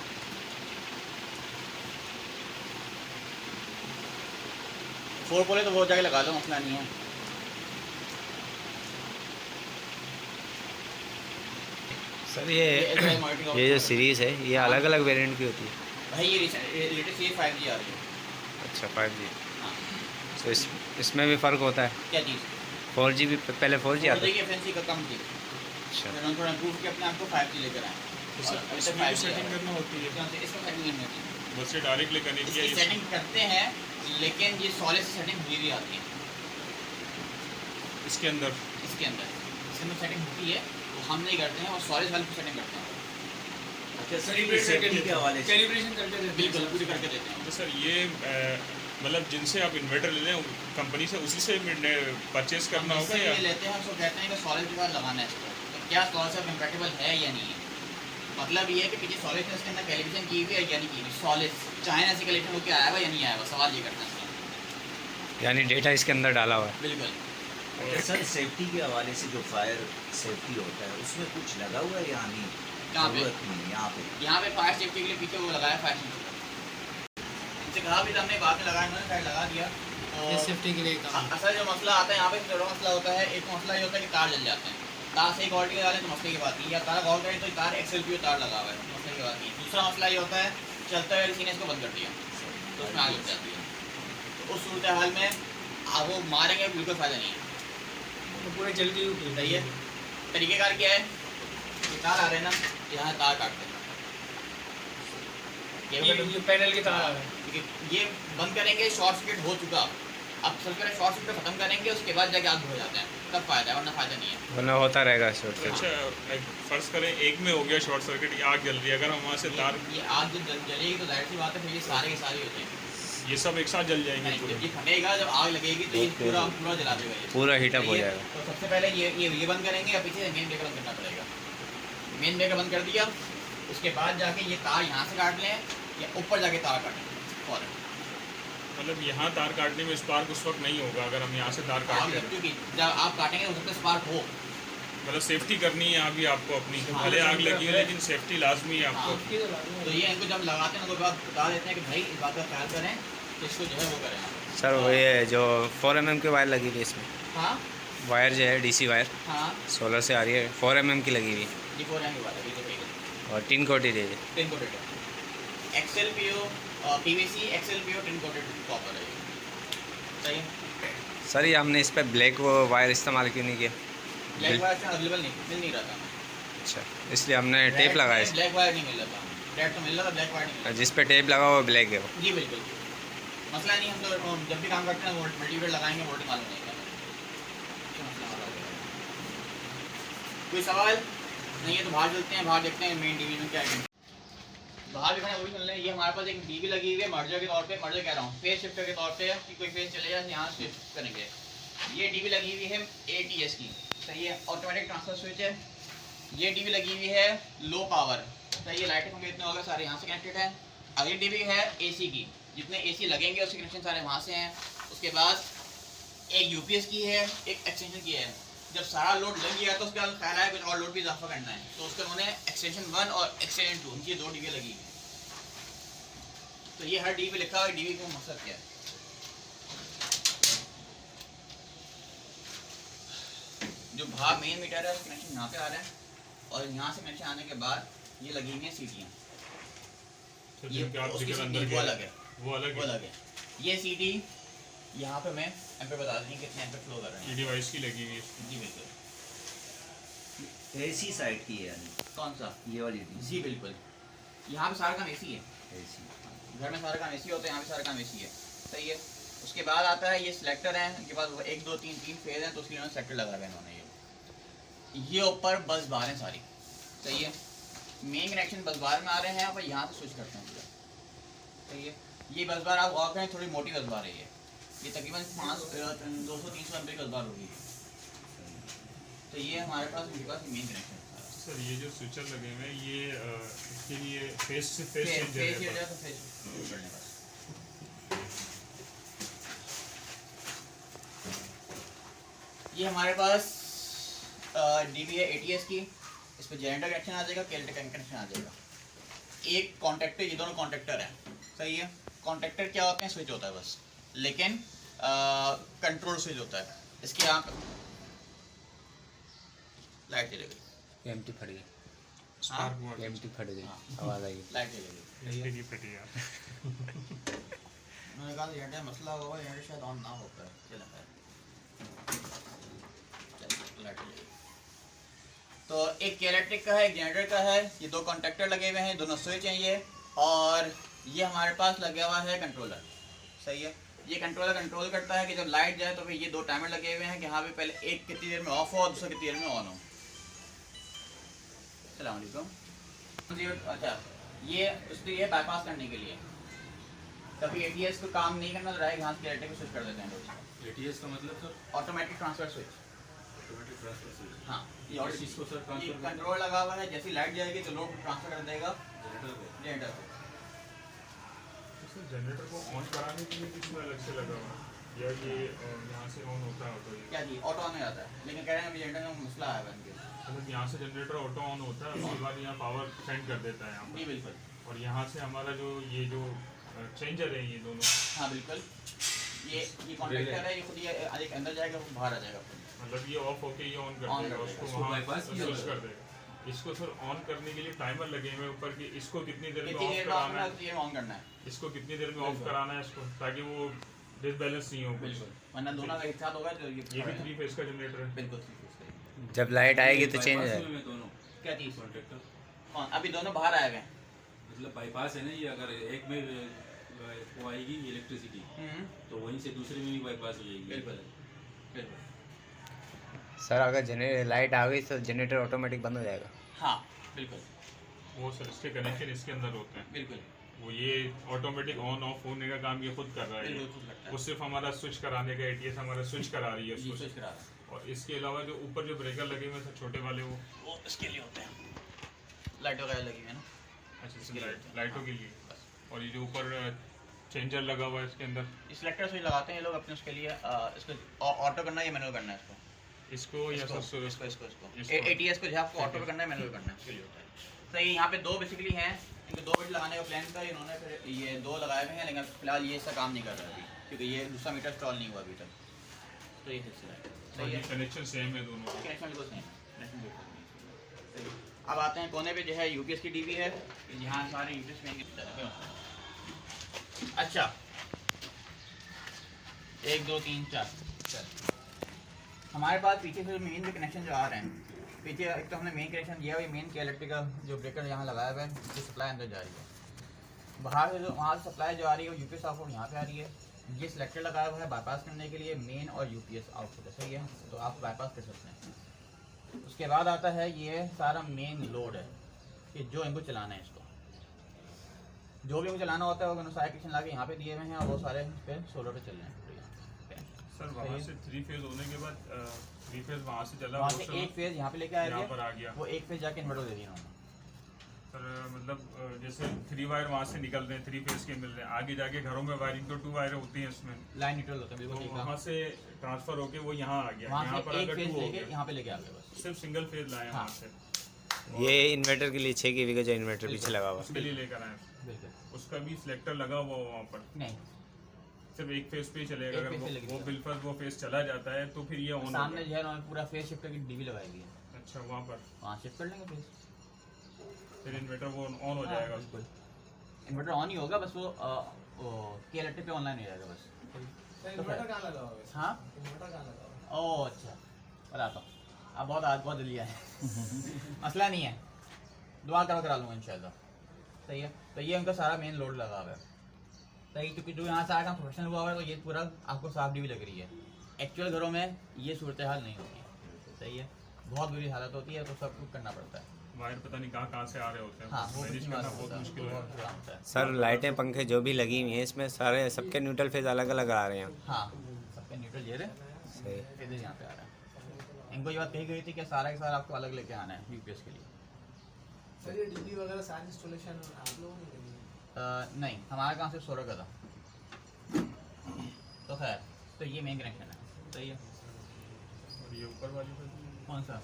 फोर पोले तो वो जाके लगा लो, मसला नहीं है। सर ये जो सीरीज़ है ये अलग अलग वेरिएंट की होती है? भाई ये लेटेस्ट ये 5G आ रही है। अच्छा, 5G। हाँ, तो इसमें भी फ़र्क होता है? क्या चीज़? 4G भी पहले 4G आता की है? एफिशिएंसी का कम थी, अच्छा, फिर हम थोड़ा इम्प्रूव करके अपने आप को 5G लेकर आए। है। इसमें भी सेटिंग करना होती है, इसमें सेटिंग नहीं होती, बस से डायरेक्टली कनेक्ट किया। इसकी सेटिंग करते हैं लेकिन ये सॉलिड से सेटिंग हुई भी आती है इसके अंदर इसमें सेटिंग होती है, वो हम नहीं करते हैं, और सॉलिड वाली सेटिंग करते हैं। कैलिब्रेशन करके देते हैं। बिल्कुल पूरी करके देते हैं। तो सर ये मतलब जिनसे आप इन्वर्टर ले लें कंपनी से, उसी से परचेज करना होगा, जिससे या ये लेते हैं उसको कहते हैं कि सॉलिड के बाद लगाना है इसको, तो क्या सॉलिड से कंपैटिबल है या नहीं है। मतलब ये है कि पीछे सॉलिड से इसके अंदर कैलिब्रेशन की हुई है या नहीं की हुई, सॉलिड चाइना से कैलिब्रेशन होकर आया हुआ या नहीं आया हुआ, सवाल ये करते हैं। यानी डेटा इसके अंदर डाला हुआ है। बिल्कुल, अच्छा सर, सेफ्टी के हवाले से जो फायर सेफ्टी होता है उसमें कुछ लगा हुआ है या नहीं? कहाँ पे? जरूरत नहीं यहाँ पे फायर सेफ्टी के लिए पीछे वो लगाया फायर सेफ्टी। इनसे कहा भी था हमने, बाद में लगाया, इन्होंने शायद लगा दिया। ये और सेफ्टी के लिए काम है। असल जो मसला आता है यहाँ पे थोड़ा मसला होता है। एक मसला ये होता है कि तार जल जाते हैं। तार सही क्वालिटी के डालें तो मसले की बात नहीं, या तार गौर करें तो तार XLPO तार लगा हुआ है, मसले की बात नहीं। दूसरा मसला ये होता है चलते हुए किसी ने इसको बंद कर दिया तो उसमें आग लग जाती है। तो उस सूरत हाल में आग वो मारेंगे बिल्कुल फ़ायदा नहीं है। तो पूरे जल्दी हुई सही है। तरीक़ेकार क्या है, ये तार आ रहे हैं ना, यहाँ तार काटते हैं, ये पैनल की तार आ रहा है। ठीक है। ये बंद करेंगे, शॉर्ट सर्किट हो चुका, अब सबसे पहले शॉर्ट सर्किट खत्म करेंगे, उसके बाद जाके आग हो जाते हैं, तब फायदा है, वरना फायदा नहीं है। वरना होता रहेगा शॉर्ट सर्किट। अच्छा फ़र्ज़ करें एक में हो गया शॉर्ट सर्किट, ये आग जल रही है, अगर हम वहाँ से तार ये आग जब जलेगी तो जाहिर सी बात है फिर ये सारे के सारे हो जाएंगे। ये सब एक साथ जल जाएंगे नहीं, पूरे। जब ये फटेगा, जब आग लगेगी तो ये पूरा पूरा जला देगा ये। पूरा हीटअप हो सही है? जाएगा। तो सबसे पहले ये बंद करेंगे, या पीछे से मेन ब्रेकर बंद करना पड़ेगा। मेन ब्रेकर बंद कर दिया, उसके बाद जाके ये तार यहाँ से काट लें या ऊपर जाके तार काटें फौरन। मतलब यहाँ तार काटने में स्पार्क उस वक्त नहीं होगा अगर हम यहाँ से तार काट आग लें। लग चुकी, जब आप काटेंगे हो सकता है स्पार्क हो। मतलब सेफ्टी करनी है यहाँ भी आपको अपनी, हाँ, भले आग लगी है लेकिन सेफ्टी लाजमी है आपको। हाँ। तो ये इनको जब लगाते हैं तो बाद बता देते हैं कि भाई इस बात का ख्याल करें कि इसको जो है वो करें। सर वो ये जो 4 mm की वायर लगी हुई है इसमें, हाँ वायर जो है DC वायर हाँ, सोलर से आ रही है, 4 mm की लगी हुई है ये 4 की बात है, ये तो ठीक है। और टिन कोटेड है ये। टिन कोटेड है, XLPO PVC XLPO tin coated copper है ये। सही है। सर ये हमने इस पर ब्लैक वो वायर इस्तेमाल क्यों नहीं किया? ब्लैक वायर अवेलेबल नहीं मिल नहीं रहा था। अच्छा, इसलिए हमने टेप लगाया इस ब्लैक वायर नहीं मिल रहा था, रेड तो मिल रहा था, ब्लैक वायर नहीं मिल रहा जिस पे टेप लगा हुआ ब्लैक है वो। था। जी बिल्कुल, मसला नहीं, हम तो जब भी काम करते हैं मल्टीमीटर लगाएंगे, वोल्टेज मालूम नहीं करना। कोई सवाल नहीं है तो बाहर चलते हैं, बाहर देखते हैं मेन टीवी में क्या है। बाहर भी वो भी सुन लें। ये हमारे पास एक टीवी लगी हुई है मर्जर के तौर पे, मर्जर कह रहा हूँ फेस शिफ्टर के तौर पे, कि कोई फेस चले जाए यहाँ शिफ्ट करेंगे। ये टीवी लगी हुई है ATS की, सही है, ऑटोमेटिक ट्रांसफर स्विच है। ये टीवी लगी हुई है लो पावर, सही है, लाइटें पंखे इतने हो गए सारे यहाँ से कनेक्टेड है। अगली टीवी है AC की, जितने AC लगेंगे उसके कनेक्शन सारे वहाँ से हैं। उसके बाद एक UPS की है, एक एक्सटेंशन की है। जब सारा लोड लग गया तो उसके बाद ख्याल आया कुछ और लोड भी इजाफा करना है, तो उसके उन्होंने एक्सटेंशन 1 और एक्सटेंशन 2 ये 2 टीवी लगी है। तो ये हर टीवी पे लिखा हुआ है टीवी का मकसद क्या है। जो भाग मेन मीटर है उसका कनेक्शन यहाँ पे आ रहा है, और यहाँ से कनेक्शन आने के बाद ये लगी हुई है सीटियाँ, तो ये जिनके आप उसकी जिक्र सीटी अंदर वो के अलग है, वो अलग वो है। अलग है। ये सीटी यहाँ पे मैं एम्पेयर बता दी कितने एम्पेयर फ्लो कर रहे ये हैं। डिवाइस की लगी हुई है। जी बिल्कुल। AC साइड की है यानी कौन सा? ये वाली जी बिल्कुल, यहाँ पे सारा काम AC है, AC। घर में सारा काम AC होता है, यहाँ पे सारा काम AC है, सही है। उसके बाद आता है ये सिलेक्टर है, इनके पास 1 2 3 3 फेज हैं, तो उसके लिए उन्होंने सेलेक्टर लगा हुआ है इन्होंने। ये ऊपर बस बार हैं सारी, सही है, मेन कनेक्शन बस बार में आ रहे हैं, और यहाँ से स्विच करते हैं पूरा, सही है। ये बस बार आप गौर करें, थोड़ी मोटी बस बार है ये तकरीबन 200-300 एम्पीयर की बस बार होगी। तो ये हमारे पास इनके पास मेन कनेक्शन है। सर ये जो स्विचर लगे हुए हैं ये इसके लिए फेस से फेस फेज चेंज ये है। तो फेज करने का। ये हमारे पास DB है ATS की, इस पर जनरेटर कनेक्शन आ जाएगा, केलेटर कनेक्शन आ जाएगा। एक कॉन्टेक्टर, ये दोनों कॉन्टेक्टर हैं, सही है। कॉन्टेक्टर क्या होते हैं? स्विच होता है बस, लेकिन कंट्रोल स्विच होता है। इसकी आप लाइट चले गई, एमटी फट गई, हाँ एमटी फट गई, हाँ। आवाज़ आई। लाइट चले गई। इसके लिए फटी यार। उन्होंने कहा जनरेटर मसला होगा, जनरेटर शायद ऑन ना हो पाए, चलें लाइट चले गई। तो एक इलेक्ट्रिक का है, एक जनरेटर का है, ये 2 कॉन्टेक्टर लगे हुए हैं, दोनों स्विच हैं ये, और ये हमारे पास लगा हुआ है कंट्रोलर, सही है। ये कंट्रोलर कंट्रोल करता है कि जब लाइट जाए तो फिर ये 2 टाइमर लगे हुए हैं कि हाँ भी पहले एक कितनी देर में ऑफ हो, दूसरा कितनी देर में ऑन हो। अस्सलाम वालेकुम। अच्छा, ये उसके लिए बाईपास करने के लिए कभी ATS को काम नहीं करना तो डायरेक्ट यहाँ से इलेक्ट्रिक को स्विच कर देते हैं लोग। ATS का मतलब sir automatic transfer switch, automatic transfer switch. हाँ ये और इसको सर ये ट्रांसफर कंट्रोल लगा हुआ है, जैसी लाइट जाएगी तो लोड ट्रांसफर कर देगा जनरेटर को। जनरेटर को। जनरेटर को ऑन कराने के लिए किसमें अलग से लगा हुआ है? या ये यहाँ से ऑन होता है ऑटो, क्या जी ऑटो ऑन हो जाता है, लेकिन कह रहे हैं जनरेटर में मसला आया है इनके। मतलब यहाँ से जनरेटर ऑटो ऑन होता है, उसके बाद यहाँ पावर सेंड कर देता है यहाँ जी पर, बिल्कुल। और यहाँ से हमारा जो चेंजर है ये दोनों, हाँ बिल्कुल, ये कॉन्ट्रैक्टर है, ये खुद ये एक अंदर जाएगा वो बाहर आ जाएगा। मतलब ये ऑफ होके ये ऑन कर ऑन देगा, कर उसको देगा, वहाँ bypass किया स्विच हुआ कर देगा। इसको सर ऑन करने के लिए टाइमर लगे हुए ऊपर कि इसको कितनी देर में कितनी ऑफ देर में कराना ऑन है, ये ऑन करना है। इसको कितनी देर में ऑफ कराना है इसको, ताकि वो डिसबैलेंस नहीं हो कुछ। बिल्कुल, वरना दोनों का एक साथ होगा तो ये भी 3 फेज का जनरेटर है। बिल्कुल। जब लाइट आएगी तो चेंज बाईपास है। हुए में दोनों क्या चीज़ कॉन्ट्रैक्टर, कौन अभी दोनों बाहर आए हुए हैं। मतलब बाईपास है ना ये, अगर एक में वो आएगी इलेक्ट्रिसिटी तो वहीं से दूसरे में भी बाईपास हो जाएगी। बिल्कुल बिल्कुल। सर अगर लाइट आ गई तो जनरेटर ऑटोमेटिक बंद हो जाएगा। हाँ बिल्कुल वो सर इसके कनेक्शन इसके अंदर होते हैं, बिल्कुल वो ये ऑटोमेटिक ऑन ऑफ होने का काम ये खुद कर रहा है। बिल्कुल खुद करता है। वो सिर्फ हमारा स्विच कराने का एटीएस हमारा स्विच करा रही है जी उसको। स्विच करा रहा है। और इसके अलावा जो ऊपर जो ब्रेकर लगे हुए हैं छोटे वाले वो इसके लिए होते हैं, लाइट वगैरह लगी हुई है ना। अच्छा इसके लिए। लाइटों के लिए, और ये जो ऊपर चेंजर लगा हुआ है इसके अंदर, सिलेक्टर स्विच लगाते हैं ये लोग अपने उसके लिए, इसको ऑटो करना है या मैनुअल करना है इसको। इसको या इसको इसको इसको एटीएस को जहाँ आपको ऑटो पे करना है मैनुअल करना है उसके लिए होता है। तो ये यहाँ पे दो बेसिकली हैं, इनको 2 बिट लगाने का प्लान था इन्होंने, फिर ये 2 लगाए हुए हैं, लेकिन फिलहाल ये इसका काम नहीं कर रहा है अभी, क्योंकि ये दूसरा मीटर इंस्टॉल नहीं हुआ अभी तक। तो ये सिलसिला है। और सही ये है, कनेक्शन सेम है दोनों का। कनेक्शन बिल्कुल सेम है, कनेक्शन बिल्कुल सेम है। अब आते हैं कोने पे जो है यूपीएस की डीवी है, यहाँ सारे यूपीएस में। अच्छा 1 2 3 4 हमारे पास पीछे से मेन के कनेक्शन जो आ रहे हैं, पीछे एक तो हमने मेन कनेक्शन दिया हुआ है, मेन के इलेक्ट्रिक का जो ब्रेकर यहाँ लगाया हुआ है, जो सप्लाई अंदर जा रही है। बाहर से जो वहाँ से सप्लाई जो आ रही है वो यूपीएस आउटपुट यहाँ पे आ रही है। ये सिलेक्टर लगाया हुआ है बाईपास करने के लिए, मेन और यूपीएस आउटपुट है। सही है, तो आप बाईपास कर सकते हैं। उसके बाद आता है ये सारा मेन लोड है कि जो इनको चलाना है, इसको जो भी इनको चलाना होता है वो सारे कनेक्शन ला के यहाँ पे दिए हुए हैं, और वो सारे फिर सोलर पे चल रहे हैं। सर वहाँ से 3 फेज होने के बाद 3 फेज वहाँ से चला, वहाँ वो से सर एक फेज यहाँ पे लेके यहाँ पर आया, आ गया। वो एक फेज जाके इन्वर्टर दे दिया उन्होंने। सर मतलब जैसे 3 वायर वहाँ से निकल रहे हैं, 3 फेज के मिल रहे हैं, आगे जाके घरों में वायरिंग तो 2 वायर होती हैं इसमें, लाइन न्यूट्रल होता है, तो बिल्कुल ठीक वहाँ है। से ट्रांसफर होके वो यहाँ आ गया। वहाँ यहाँ पर से एक अगर फेज 2 हो लेके गया, यहाँ पे लेके आ गए बस। सिर्फ सिंगल फेज लाए हाँ। वहाँ से, ये इन्वर्टर के लिए 6 kV का जो इन्वर्टर पीछे लगा हुआ है। उसके लिए लेकर आए। बिल्कुल उसका भी सिलेक्टर लगा हुआ वहाँ पर, नहीं, सिर्फ एक फेज पे ही चलेगा। एक अगर फेज से लेके वो चलेगा। बिल्कुल वो फेज चला जाता है तो फिर ये ऑन सामने होगा। जो है उन्होंने पूरा फेज शिफ्टर की डीवी लगाई हुई है, अच्छा वहाँ पर वहाँ शिफ्ट कर लेंगे फेज। फिर इन्वर्टर वो ऑन हो जाएगा। बिल्कुल इन्वर्टर ऑन ही होगा, बस वो के इलेक्ट्रिक पे ऑनलाइन हो जाएगा बस। इन्वर्टर कहाँ लगा हुआ है? हाँ इन्वर्टर कहाँ लगा हुआ है? ओह अच्छा, बताता हूँ। अब बहुत जल्दी है मसला नहीं है, दुआ करा लूँगा इंशाल्लाह। सही है, तो ये उनका सारा मेन लोड लगा हुआ है। सही, क्योंकि जो यहाँ सारा काम प्रोफेशनल हुआ हुआ है, तो ये पूरा आपको साफ डीवी लग रही है। एक्चुअल घरों में ये सूरत हाल नहीं होती है। सही है, बहुत बुरी हालत होती है, तो सब कुछ करना पड़ता है। वायर पता नहीं कहाँ से आ रहे होते हैं, हाँ वो मैनेज कितनी करना बार बहुत होता है, मुश्किल बहुत है। बुरा होता है। सर लाइटें पंखे जो भी लगी हुई हैं इसमें सारे सबके न्यूट्रल फेज अलग अलग आ रहे हैं। हाँ सबके न्यूट्रल ये रहे, सही। इधर यहाँ पे आ रहा है। इनको ये बात कही गई थी कि सारा के सारा आपको अलग लेके आना है यूपीएस के लिए। सर ये डीबी वगैरह सारी इंस्टॉलेशन आप लोगों ने करी है? नहीं, हमारा काम सिर्फ सोलर का था। तो खैर, तो ये मेन कनेक्शन है। सही है, और ये ऊपर वाली पर कौन सा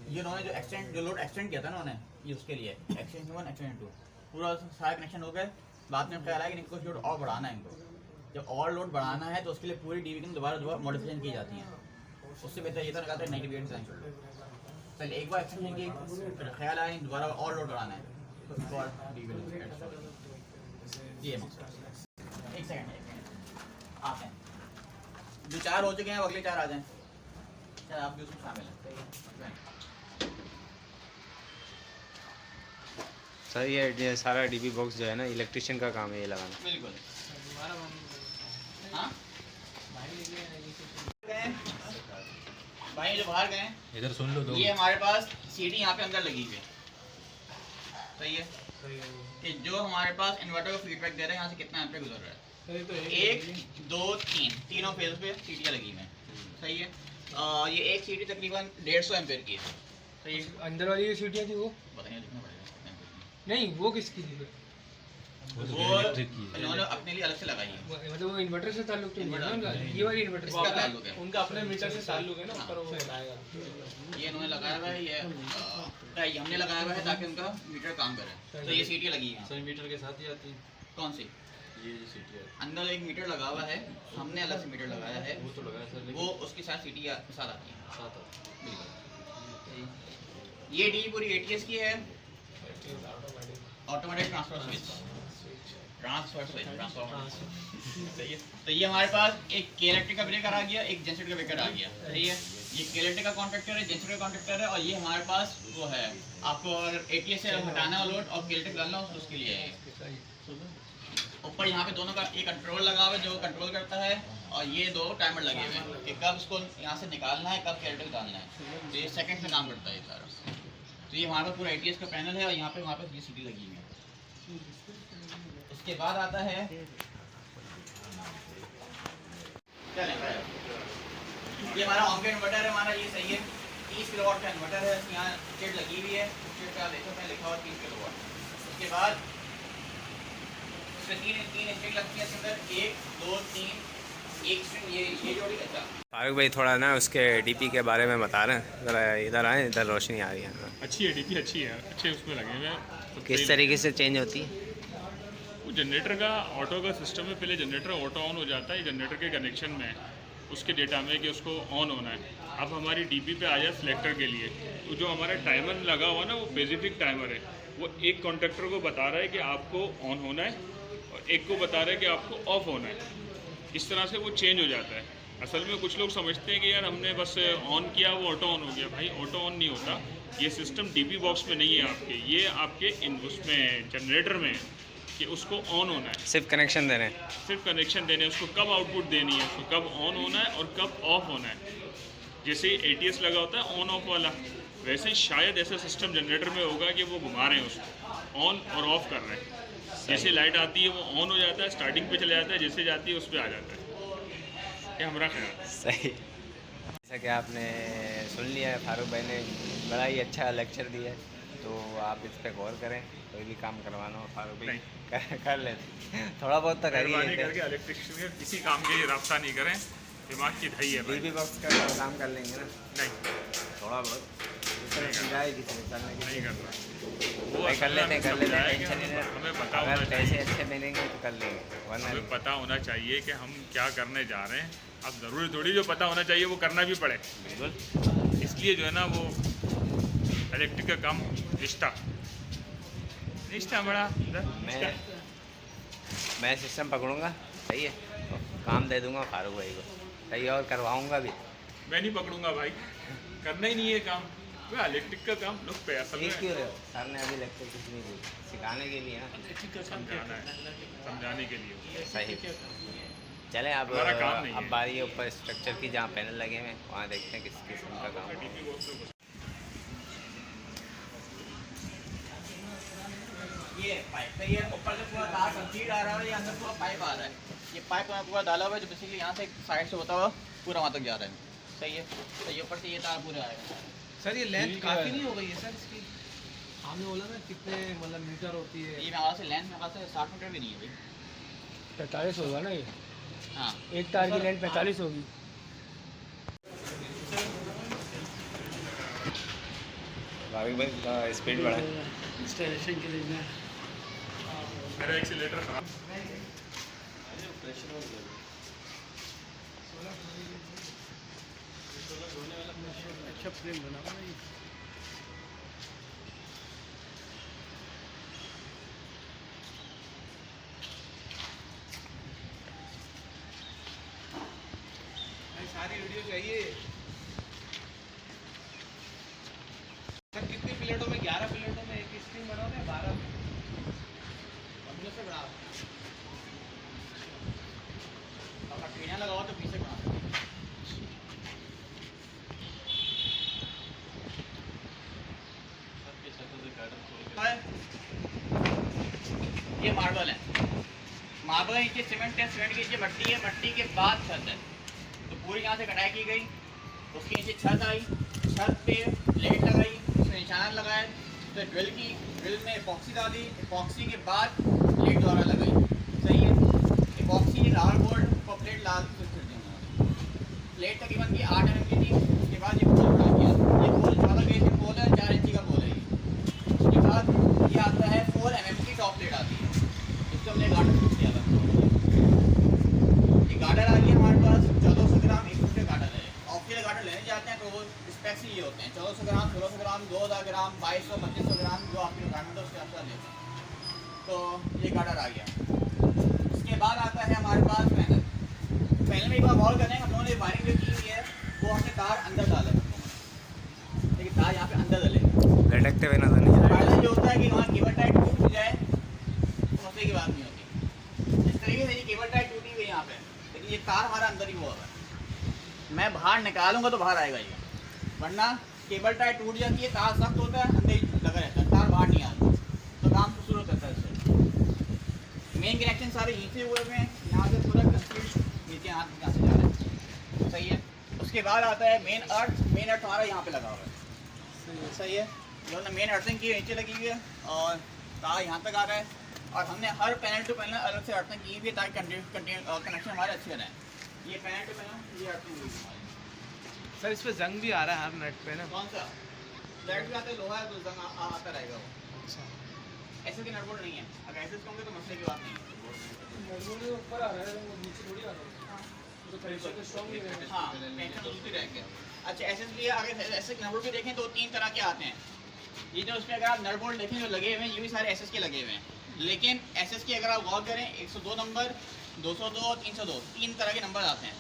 ये उन्होंने जो लोड एक्सटेंड किया था ना उन्होंने, ये उसके लिए एक्सटेंशन 1 एक्सटेंशन 2 पूरा सारा कनेक्शन हो गए। बाद में ख्याल आया कि इनको लोड और बढ़ाना है, इनको जब और लोड बढ़ाना है तो उसके लिए पूरी डीवी की दोबारा मॉडिफिकेशन की जाती है। उससे बेहतर ये था कहते हैं 98 डिज़ाइन कर लो, पहले एक बार एक्सटेंशन की, फिर ख्याल आया दोबारा और लोड बढ़ाना है तो उसको और डीवी ये मकसद। एक सेकंड आते हैं, जो 4 हो चुके हैं वो अगले 4 आ जाएँ। चल आप भी उसमें शामिल हैं। सर ये सारा डीबी बॉक्स जो है ना इलेक्ट्रिशियन का काम है ये लगाना। बिल्कुल दोबारा बंद हाँ भाई लेके आएंगे। गए भाई जो बाहर गए, इधर सुन लो ये हमारे पास सीडी यहाँ पे अंदर लगी हुई है। सही है, सही है वो। कि जो हमारे पास इन्वर्टर को फीडबैक दे रहे हैं यहाँ से कितना एम्पीयर गुजर रहा है। सही तो 1 2 3 तीनों फेज पे सीटियाँ लगी हुई हैं। सही है, ये एक सीटी तकरीबन 150 एम्पीयर की है। सही है, अंदर वाली जो सीटियाँ थी वो बताइए लिखना पड़ेगा। नहीं, वो किसकी थी फिर? वो इन्होंने अपने लिए अलग से लगाई है। मतलब वो इन्वर्टर से ताल्लुक तो नहीं है ना उनका? ये वाली इन्वर्टर इसका ताल्लुक है। उनका अपने मीटर से ताल्लुक है ना, ऊपर वो लगाएगा। ये इन्होंने लगाया हुआ है, ये हमने लगाया हुआ है ताकि उनका मीटर काम करे। तो ये सीटियाँ लगी हैं। सर मीटर के साथ ही आती है कौन सी? ये जो सीटी है अंदर एक मीटर लगा हुआ है, हमने अलग से मीटर लगाया है, वो तो लगाया सर, वो लेकिन उसके साथ सीटी साथ आती है। साथ आता बिल्कुल। ये डी पूरी ATS की है, ऑटोमेटिक ट्रांसफर स्विच, ट्रांसफॉर्मर। सही है। तो ये हमारे पास एक के का ब्रेकर आ गया, एक जेनसेट का ब्रेकर आ गया। सही है। ये के का कॉन्ट्रैक्टर है, जेनसेट का कॉन्ट्रैक्टर है, और ये हमारे पास वो है, आपको अगर ATS से हटाना हो लोड और के डालना हो तो उसके लिए है। ऊपर यहाँ पे दोनों का एक कंट्रोल लगा हुआ है जो कंट्रोल करता है, और ये दो टाइमर लगे हुए हैं कि कब इसको यहाँ से निकालना है, कब के डालना है। तो ये सेकंड में काम करता है ये सारा। तो ये हमारे पास पूरा ATS का पैनल है, और यहाँ पे हमारे पास ये सीटी लगी हुई है। इसके बाद आता है क्या लिखा है, ये हमारा ऑन इन्वर्टर है हमारा, ये सही है। 30 किलोवाट का इन्वर्टर है, यहाँ चिट लगी हुई है, चिट का देखो मैं लिखा हुआ 30 किलोवाट। उसके बाद इसमें तीन इंटेक लगती है, इसके अंदर 1 2 3 एक स्ट्रिंग ये जोड़ी। अच्छा फारूक भाई थोड़ा ना उसके DP के बारे में बता रहे हैं, ज़रा इधर आए, इधर रोशनी आ रही है। अच्छी है DP, अच्छी है, अच्छे उसमें लगे हुए हैं। तो किस तरीके से चेंज होती है? वो जनरेटर का ऑटो का सिस्टम है, पहले जनरेटर ऑटो ऑन हो जाता है जनरेटर के कनेक्शन में, उसके डेटा में कि उसको ऑन होना है। अब हमारी DP पे आ जाए सिलेक्टर के लिए, तो जो हमारा टाइमर लगा हुआ ना वो स्पेसिफिक टाइमर है, वो एक कॉन्ट्रैक्टर को बता रहा है कि आपको ऑन होना है और एक को बता रहा है कि आपको ऑफ होना है। इस तरह से वो चेंज हो जाता है। असल में कुछ लोग समझते हैं कि यार हमने बस ऑन किया वो ऑटो ऑन हो गया। भाई ऑटो ऑन नहीं होता, ये सिस्टम DP बॉक्स में नहीं है आपके, ये आपके उसमें जनरेटर में है कि उसको ऑन होना है। सिर्फ कनेक्शन दे रहे हैं? सिर्फ कनेक्शन देने, उसको कब आउटपुट देनी है, उसको कब ऑन होना है और कब ऑफ होना है। जैसे ATS लगा होता है ऑन ऑफ वाला, वैसे ही शायद ऐसा सिस्टम जनरेटर में होगा कि वो घुमा रहे हैं उसको, ऑन और ऑफ कर रहे हैं। जैसे लाइट आती है वो ऑन हो जाता है, स्टार्टिंग पे चला जाता है, जैसे जाती है उस पर आ जाता है। क्या हमारा ख्याल सही। जैसा कि आपने सुन लिया है, फारूक भाई ने बड़ा ही अच्छा लेक्चर दिया है, तो आप इस पर गौर करें। कोई भी काम करवाना हो फारूक भाई कर लेते, थोड़ा बहुत तो कर ही मेहरबानी लेते करके इलेक्ट्रिशियन के किसी काम के लिए रब्ता नहीं करें, दिमाग की धई है भाई। DP बॉक्स का काम कर लेंगे ना नहीं थोड़ा बहुत, जाए किसी निकालने के नहीं लिए करना वो भाई, कर असल में लेते हमें हैं समझाया टेंशन कि नहीं हमें है। पता अगर होना पैसे चाहिए, अच्छे मिलेंगे तो कर लेंगे, वरना हमें नहीं। पता होना चाहिए कि हम क्या करने जा रहे हैं। अब ज़रूरी थोड़ी जो पता होना चाहिए वो करना भी पड़े। बिल्कुल। इसलिए जो है ना वो इलेक्ट्रिक का काम निष्ठा बड़ा मैं सिस्टम पकड़ूंगा, सही है, तो काम दे दूंगा फारूक भाई को, सही है, और करवाऊंगा भी। मैं नहीं पकड़ूंगा भाई, करना ही नहीं है काम। वह इलेक्ट्रिक का काम लोग पे असल ठीक में क्यों रहे हो? सर ने अभी लेक्चर कुछ नहीं दी, सिखाने के लिए ना, समझाना है, समझाने के लिए। सही। चलें अब हमारा काम नहीं है। बारी है ऊपर स्ट्रक्चर की, जहाँ पैनल लगे हुए हैं वहाँ देखते हैं किस किस्म का काम है। DP बॉक्स में ये पाइप है, ये ऊपर से पूरा तार कंप्लीट आ रहा है, ये अंदर पूरा पाइप आ रहा है। ये पाइप पूरा डाला हुआ है जो बेसिकली यहाँ से साइड से होता हुआ पूरा वहाँ तक जा रहा है। सही है। तो ये ऊपर से ये तार पूरा आएगा। सर ये लेंथ काफ़ी नहीं हो गई है सर इसकी? आपने बोला ना कितने मतलब मीटर होती है? ये मेरे ख्याल से लेंथ मेरे ख्याल से 60 मीटर भी नहीं है भाई। 45 होगा ना ये? हाँ एक तार की लेंथ 45 होगी। फारूक भाई स्पीड बढ़ा। इंस्टॉलेशन के लिए मेरा एक्सीलेटर खराब। अच्छा फ्रेम बना हुआ है। सारी वीडियो चाहिए सर। कितनी प्लेटों में? 11 प्लेटों में एक स्क्रीन बनाओगे या 12? अपने से बड़ा अगर टीना लगाओ तो पीछे बना। ये मार्बल है, मार्बल है, नीचे सीमेंट है, सीमेंट के नीचे मट्टी है, मट्टी के बाद छत है। तो पूरी यहाँ से कटाई की गई, उसके नीचे छत आई, छत पे प्लेट लगाई, उसमें निशान लगाए, तो ड्रिल में एपॉक्सी डाली, एपॉक्सी के बाद प्लेट द्वारा लगाई। सही है, एपॉक्सी लाल बोर्ड और प्लेट लाल फिर देंगे। प्लेट तकरीबन की 8 mm की थी। उसके बाद ये पोल बना दिया। ये पोल 14 गेज का पोल है, 4 इंची का पोल है ये। उसके बाद ये आता है 4 mm की टॉप प्लेट आती है। इसको हमने गार्डर फिक्स किया था। ये गार्डर आ गया हमारे पास 1400 ग्राम 1 फुट का गार्डर है। ऑफिशियल गार्डर लेने जाते हैं तो वो स्पेक्स ये होते हैं 1400 ग्राम, 1600 ग्राम, 2000 ग्राम, 2200, 2500 ग्राम, जो आपकी रिक्वायरमेंट है उसके अनुसार लेते हैं। तो ये गार्डर आ गया। उसके बाद आता है हमारे पास पैनल। पैनल में एक बार गौर करें, हम लोगों ने वायरिंग जो की हुई है वो हमने तार अंदर डाला है। लेकिन तार यहाँ पे अंदर डले, लटकते हुए नजर नहीं आ रहा। फायदा ये होता है कि वहाँ केबल टाइट टूट जाए तो मसले की बात नहीं होती। इस तरीके से ये केबल टाइट टूटी हुई है यहाँ पे, लेकिन ये तार हमारा अंदर ही हुआ है। मैं बाहर निकालूंगा तो बाहर आएगा ये, वरना केबल टाइट टूट जाती है, तार सख्त होता है, अंदर ही लगा रहता है, तार बाहर नहीं आता, तो काम शुरू करता है इससे। मेन कनेक्शन सारे यहीं से हुए हुए हैं, यहाँ से पूरा कंप्लीट नीचे यहाँ से जा रहा है। सही है। उसके बाद आता है मेन अर्थ। मेन अर्थ हमारा यहाँ पे लगा हुआ है। सही है, जो हमने मेन अर्थिंग की नीचे लगी हुई है और तार यहाँ तक आ रहा है। और हमने हर पैनल टू पैनल अलग से अर्थिंग की हुई है ताकि कनेक्शन हमारे अच्छे रहें। ये पैनल टू पैनल ये अर्थिंग हुई है हमारी। सर इस पे जंग भी आ रहा है हर नेट पे ना। कौन सा लाइट भी आता है, लोहा है तो जंग आता रहेगा वो। ऐसे की नटबोल्ट नहीं है, अगर ऐसे होंगे तो मसले की बात नहीं है। ऊपर आ रहा है, नीचे थोड़ी आ रहा है। तो टेंशन स्ट्रांग ही रहेगा। हाँ, टेंशन उसकी रहेंगे। अच्छा, ऐसे लिए अगर ऐसे नटबोल्ट भी देखें तो 3 तरह के आते हैं। ये जो उसमें अगर आप नटबोल्ट देखें जो लगे हुए हैं, ये भी सारे एसएस के लगे हुए हैं। लेकिन एसएस की अगर आप गौर करें 102 नंबर, 202, 302 3 तरह के नंबर आते हैं।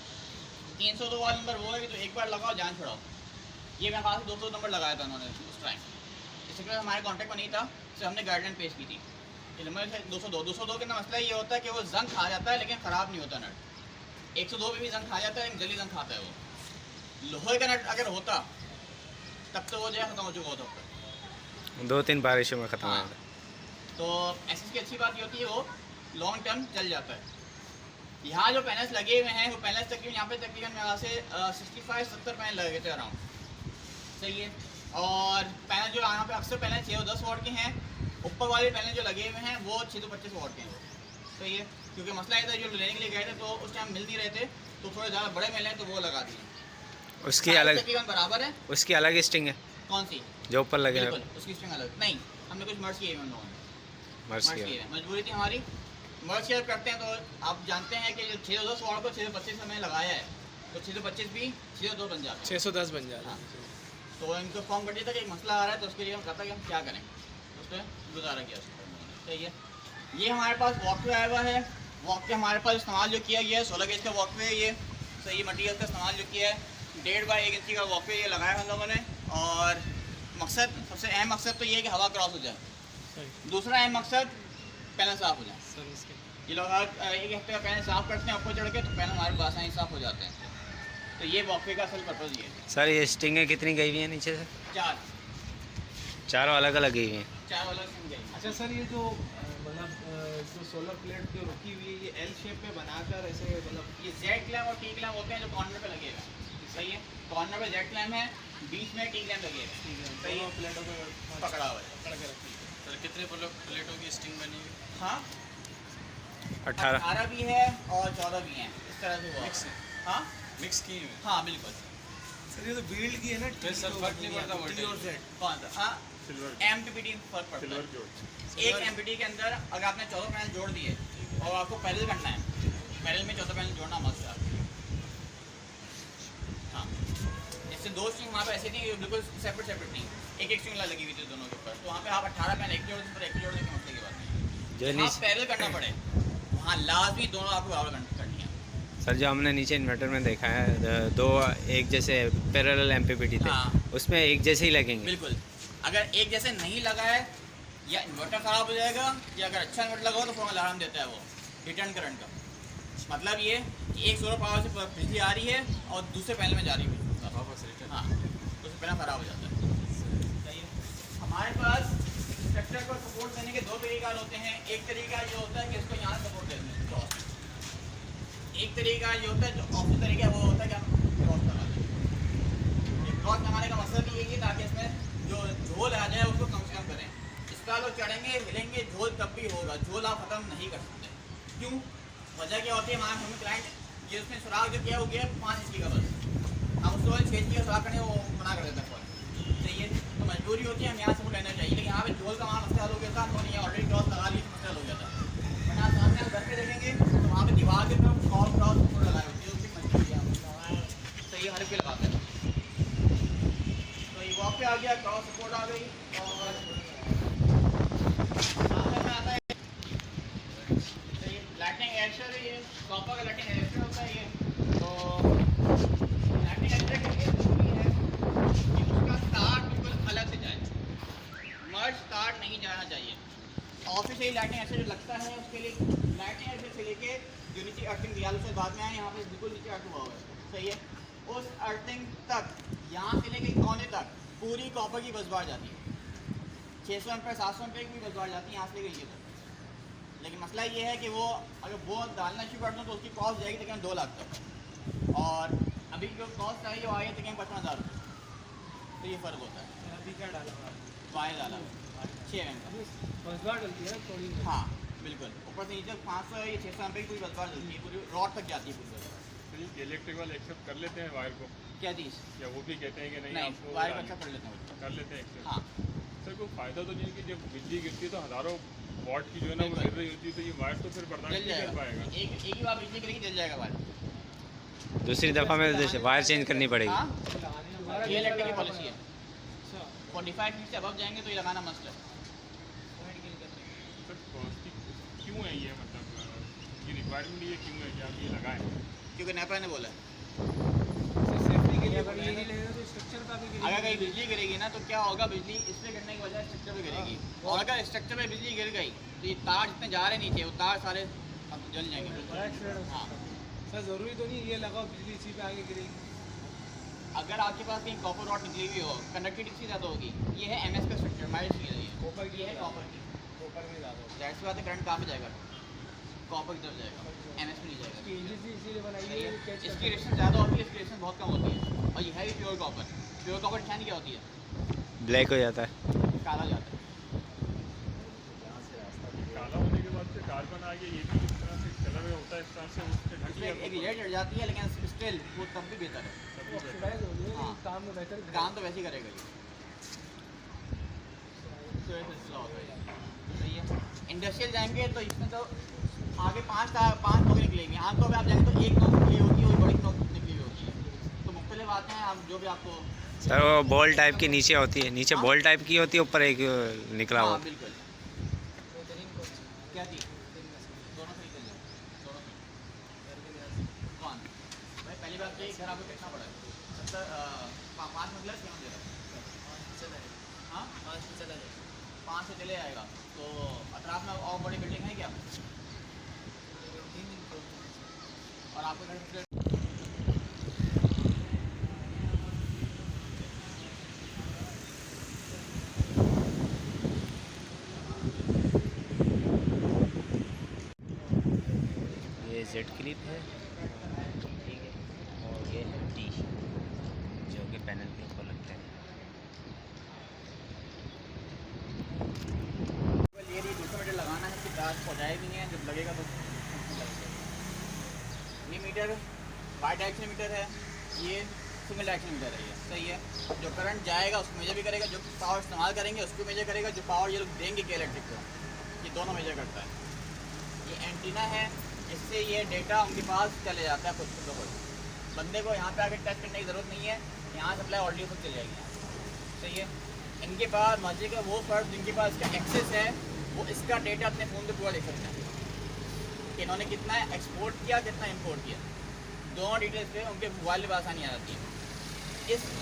302 वाला नंबर वो है कि तो एक बार लगाओ जान छुड़ाओ। ये मेरे पास 200 नंबर लगाया था उन्होंने उस टाइम। इससे पहले हमारे कॉन्टैक्ट में नहीं था, तो हमने गाइडलाइन पेश की थी। ये नंबर 202 के ना मसला ये होता है कि वो जंग खा जाता है लेकिन ख़राब नहीं होता नट। 102 में भी जंग खा जाता है लेकिन जल्दी जंग खाता है वो। लोहे का नट अगर होता तब तो वो जो है ख़त्म हो चुका होता है। 2-3 बारिशों में ख़त्म हो हाँ। जाता। तो एसएस की अच्छी बात ये होती है वो लॉन्ग टर्म चल जाता है। यहाँ जो पैनल्स लगे हुए हैं वो पैनल्स तकरीबन यहाँ पे तकरीबन यहाँ से 65-70 पैनल लगे थे अराउंड। सही है। और पैनल जो यहाँ पे अक्सर पैनल 610 वाट के हैं, ऊपर वाले पैनल जो लगे हुए हैं वो 625 वाट के हैं वो। सही है, क्योंकि मसला ये था जो लेने के लिए गए थे तो उस टाइम मिल नहीं रहे थे, तो थोड़े ज़्यादा बड़े मिले हैं तो वो लगा दिए। उसकी अलग तकरीबन बराबर है। उसकी अलग स्टिंग है कौन सी? जो ऊपर लगे हैं। बिल्कुल, उसकी स्ट्रिंग अलग नहीं, हमने कुछ मर्ज किए हैं हम लोगों ने। मर्ज मर्ज किया। किए हैं, मजबूरी थी हमारी। मर्ज शेयर करते हैं तो आप जानते हैं कि जो 610 वाट को 625 में लगाया है तो 625 भी 602 बन जाता है। 610 बन जाता हाँ। है। तो इनको फॉर्म कर दिया था कि एक मसला आ रहा है तो उसके लिए हम कहता कि हम क्या करें, उस पर गुजारा किया उसको। सही है। ये हमारे पास वॉकवे आया हुआ है। वॉकवे हमारे पास इस्तेमाल जो किया गया है 16 गेज का वॉकवे है ये। सही मटीरियल का इस्तेमाल जो किया है 1.5 बाई 1 इंची का वॉकवे ये लगाया हम लोगों ने। और मकसद, सबसे अहम मकसद तो ये है कि हवा क्रॉस हो जाए। दूसरा अहम मकसद पैनल साफ़ हो जाए। ये लोग हर एक हफ्ते का पैनल साफ़ करते हैं ऊपर चढ़ के, तो पैनल हमारे पास आसानी साफ़ हो जाते हैं। तो ये वॉकवे का असल पर्पज़ ये है। सर ये स्टिंगें कितनी गई हुई हैं नीचे से? 4 चारों अलग अलग गई हुई हैं। 4 वाला सिम गई। अच्छा सर, ये जो मतलब जो सोलर प्लेट जो रुकी हुई है ये एल शेप में बनाकर ऐसे मतलब ये जेड क्लैम और टी क्लैम होते हैं जो कॉर्नर पे लगे हुए हैं। सही है, कॉर्नर पे जेड क्लैम है, बीच में टी क्लैम लगे हुए हैं। सही है, प्लेटों को पकड़ा हुआ है। पकड़ के रखी है। सर कितने प्लेटों की स्टिंग बनी हुई? हाँ, 18 18 भी है और 14 भी हैं, इस तरह से हुआ। मिक्स है, हाँ मिक्स की हुई। हाँ बिल्कुल। सर ये तो बिल्ड की है ना, तो सर फर्क नहीं पड़ता T वोल्टेज और Z। कौन सा? हाँ, सिल्वर एमपीपीटी फर्क पड़ता सिल्वर है। की होती एक एमपीटी के अंदर अगर आपने 14 पैनल जोड़ दिए और आपको पैरेलल करना है, पैरेलल में 14 पैनल जोड़ना मस्त है आपको। हाँ, इससे 2 स्ट्रिंग वहाँ पे ऐसी थी बिल्कुल सेपरेट नहीं, एक स्ट्रिंग लगी हुई थी दोनों के ऊपर। तो वहाँ पे आप 18 पैनल एक जोड़ पर एक जोड़ने के मसले की बात नहीं। जो जहाँ पैरेलल करना पड़े वहाँ लाजमी दोनों आपको बराबर करनी है। सर जो हमने नीचे इन्वर्टर में देखा है 2 एक जैसे पैरेलल एमपीपीटी थे, हाँ। उसमें एक जैसे ही लगेंगे। बिल्कुल, अगर एक जैसे नहीं लगा है या इन्वर्टर ख़राब हो जाएगा, या अगर अच्छा इन्वर्टर लगा हो तो फ़ौरन अलार्म देता है वो रिटर्न करंट का। मतलब ये कि एक सोलर पावर से बिजली आ रही है और दूसरे पैनल में जा रही है वापस रिटर्न। हाँ, तो उससे पैनल ख़राब हो जाता है। सही है। हमारे पास स्ट्रक्चर को सपोर्ट देने के 2 तरीका होते हैं। एक तरीका ये होता है कि इसको यहाँ सपोर्ट देते हैं क्रॉस में। एक तरीका ये होता है जो ऑप्शन तरीका वो होता है कि हम क्रॉस लगा दें। ये क्रॉस लगाने का मकसद भी यही है ताकि इसमें जो झोल आ जाए उसको कम से कम करें। चढ़ेंगे हिलेंगे झोल तब भी होगा, झोल आप ख़त्म नहीं कर सकते। क्यों? वजह क्या होती है? हमारे हम क्लाइंट ये उसमें सुराख जो किया हो गया 5 इंच का, बस हम उसको 6 इंच का सुराख करने वो मना कर देता है। सही है, तो मजबूरी होती है हम यहाँ से वो लेना चाहिए। लेकिन यहाँ पे झोल का वहाँ मसला हल हो गया था, हमने यहाँ ऑलरेडी क्रॉस लगा ली, मसला हो गया था। वरना सामने हम घर पे देखेंगे तो वहाँ पे दीवार के तरफ क्रॉस लगाए होती है, उसकी मजबूरी है। सही है, हर कोई लगाते हैं। तो ये वहाँ पे आ गया, क्रॉस सपोर्ट आ गई और सामने में आता है लाइटिंग एरेस्टर है, ये कॉपर का लाइटिंग एरेस्टर होता है ये। तो लाइटिंग एरेस्टर के लिए ज़रूरी है कि उसका तार बिल्कुल अलग से जाए, मर्ज तार नहीं जाना चाहिए। ऑफिस से ही लाइटिंग एरेस्टर जो लगता है उसके लिए लाइटिंग एरेस्टर से लेके जो नीचे अर्थिंग दिया उससे बाद में आए, यहाँ पे बिल्कुल नीचे अर्थ हुआ हुआ है। सही है, उस अर्थिंग तक यहाँ से लेके कोने तक पूरी कॉपर की बसबार जाती है। 600 एम्पीयर 700 एम्पीयर की भी बसबार जाती है यहाँ से लेके ये तक। लेकिन मसला ये है कि वो अगर वो डालना शुरू कर दूँ तो उसकी कॉस्ट जाएगी तकरीबन 2 लाख तक, और अभी जो कॉस्ट आई वो आई है तकरीबन 55,000 रुपये। तो ये फ़र्क होता है। अभी क्या डाला वायर डाला 6 एम का, बसबार डलती है थोड़ी। हाँ बिल्कुल, ऊपर से नीचे 500 या 600 एम्पीयर की पूरी बसबार डलती है, पूरी रॉड तक जाती है पूरी। तो इलेक्ट्रिक वाले एक्सेप्ट कर लेते हैं वायर को, क्या चीज़? या वो भी कहते हैं कि नहीं नहीं, आपको वायर का अच्छा कर लेते हैं। कर लेते हैं एक्सेप्ट? हाँ सर कोई फ़ायदा तो नहीं है कि जब बिजली गिरती है तो हज़ारों वॉट की जो है ना वो गिर रही होती है, तो ये वायर तो फिर बर्दाश्त जल नहीं कर जाएगा, पाएगा। एक ही बार बिजली गिरेगी जल जाएगा वायर। दूसरी दफ़ा में वायर चेंज करनी पड़ेगी। हाँ ये इलेक्ट्रिक की पॉलिसी है। 45 फीट से अबव जाएंगे तो ये लगाना मस्त है। सर क्यों है ये, मतलब ये रिक्वायरमेंट ये क्यों है कि आप ये लगाएं? क्योंकि नेपा ने बोला है। सेफ्टी के लिए अगर ये नहीं लगेगा तो स्ट्रक्चर का भी अगर कहीं बिजली गिरेगी ना तो क्या होगा, बिजली इस पे गिरने की वजह स्ट्रक्चर पे गिरेगी, और अगर स्ट्रक्चर पे बिजली गिर गई तो ये तार जितने जा रहे नीचे वो तार सारे अब जल जाएंगे। हाँ सर ज़रूरी तो नहीं ये लगाओ बिजली इसी पे आगे गिरेगी। अगर आपके पास कहीं कॉपर रॉड निकली हुई हो, कंडक्टिविटी ज़्यादा होगी, ये है MS का स्ट्रक्चर, माइल्ड चीज़ है ये, कॉपर की ये है कॉपर की। कॉपर में ज़्यादा होता जाहिर सी बात है करंट कहाँ पे जाएगा, कॉपर की तरफ जाएगा, MS में नहीं जाएगा। है। इसीलिए बनाई सही है है, कैच इसकी रेशन ज़्यादा होती है, इसकी रेशन बहुत कम होती है। और ये है भी प्योर कॉपर। प्योर कॉपर निशानी क्या होती है? ब्लैक हो जाता है। काला जाता है। काला होने के बाद से कार्बन आ गया, ये भी इस तरह से कलर होता है, इस तरह से उससे ढक इसमें लिया एक लेयर चढ़ जाती है, लेकिन स्टिल वो तब भी बेहतर है। ऑक्सीडाइज हो गई हाँ। काम में बेहतर काम तो वैसे ही करेगा ये। तो ऐसे सिलसिला होता है। सही है, इंडस्ट्रियल जाएंगे तो इसमें तो आगे 5 नोक निकलेंगे, आमतौर पर आप जाएंगे तो एक नोक निकली होती है, वही बड़ी नोक निकली हुई होती है। तो मुख्तलिफ आते हैं, आप जो भी आपको सर वो बॉल टाइप की नीचे होती है, नीचे हाँ? बॉल टाइप की होती है, ऊपर एक निकला हाँ हुआ। बिल्कुल। क्या थी? दोनों से निकल जाओ, दोनों से। कौन? भाई पहली बात तो ये घर आपको कितना पड़ा है? 5 मतलब क्या दे रहा है? हाँ 5 से चले आएगा। तो अतराफ में और बड़ी बिल्डिंग है क्या? और आपको घर ये जेड क्लिप है, ठीक है, और ये है टी जो कि पैनल के ऊपर लगते हैं। ये 200 मीटर लगाना है, इसकी चार्ज पहुँचाए भी नहीं है, जब लगेगा तो ये मीटर बाई डायरेक्शन मीटर है, ये सिंगल डायरेक्शन मीटर है। ये सही है, जो करंट जाएगा उसको मेजर भी करेगा, जो पावर इस्तेमाल करेंगे उसको मेजर करेगा, जो पावर ये लोग देंगे के इलेक्ट्रिक को, ये दोनों मेजर करता है। ये एंटीना है, इससे ये डेटा उनके पास चले जाता है खुद को खुद। बंदे को यहाँ पे आके टच करने की ज़रूरत नहीं है, यहाँ सप्लाई ऑलरेडी खुद चली जाएगी यहाँ। सही है, इनके पास मजे का वो फर्द जिनके पास इसका एक्सेस है वो इसका डेटा अपने फ़ोन पे पूरा देख सकते हैं कि इन्होंने कितना एक्सपोर्ट किया, कितना इंपोर्ट किया, दोनों डिटेल्स पे उनके मोबाइल में आसानी आ जाती है।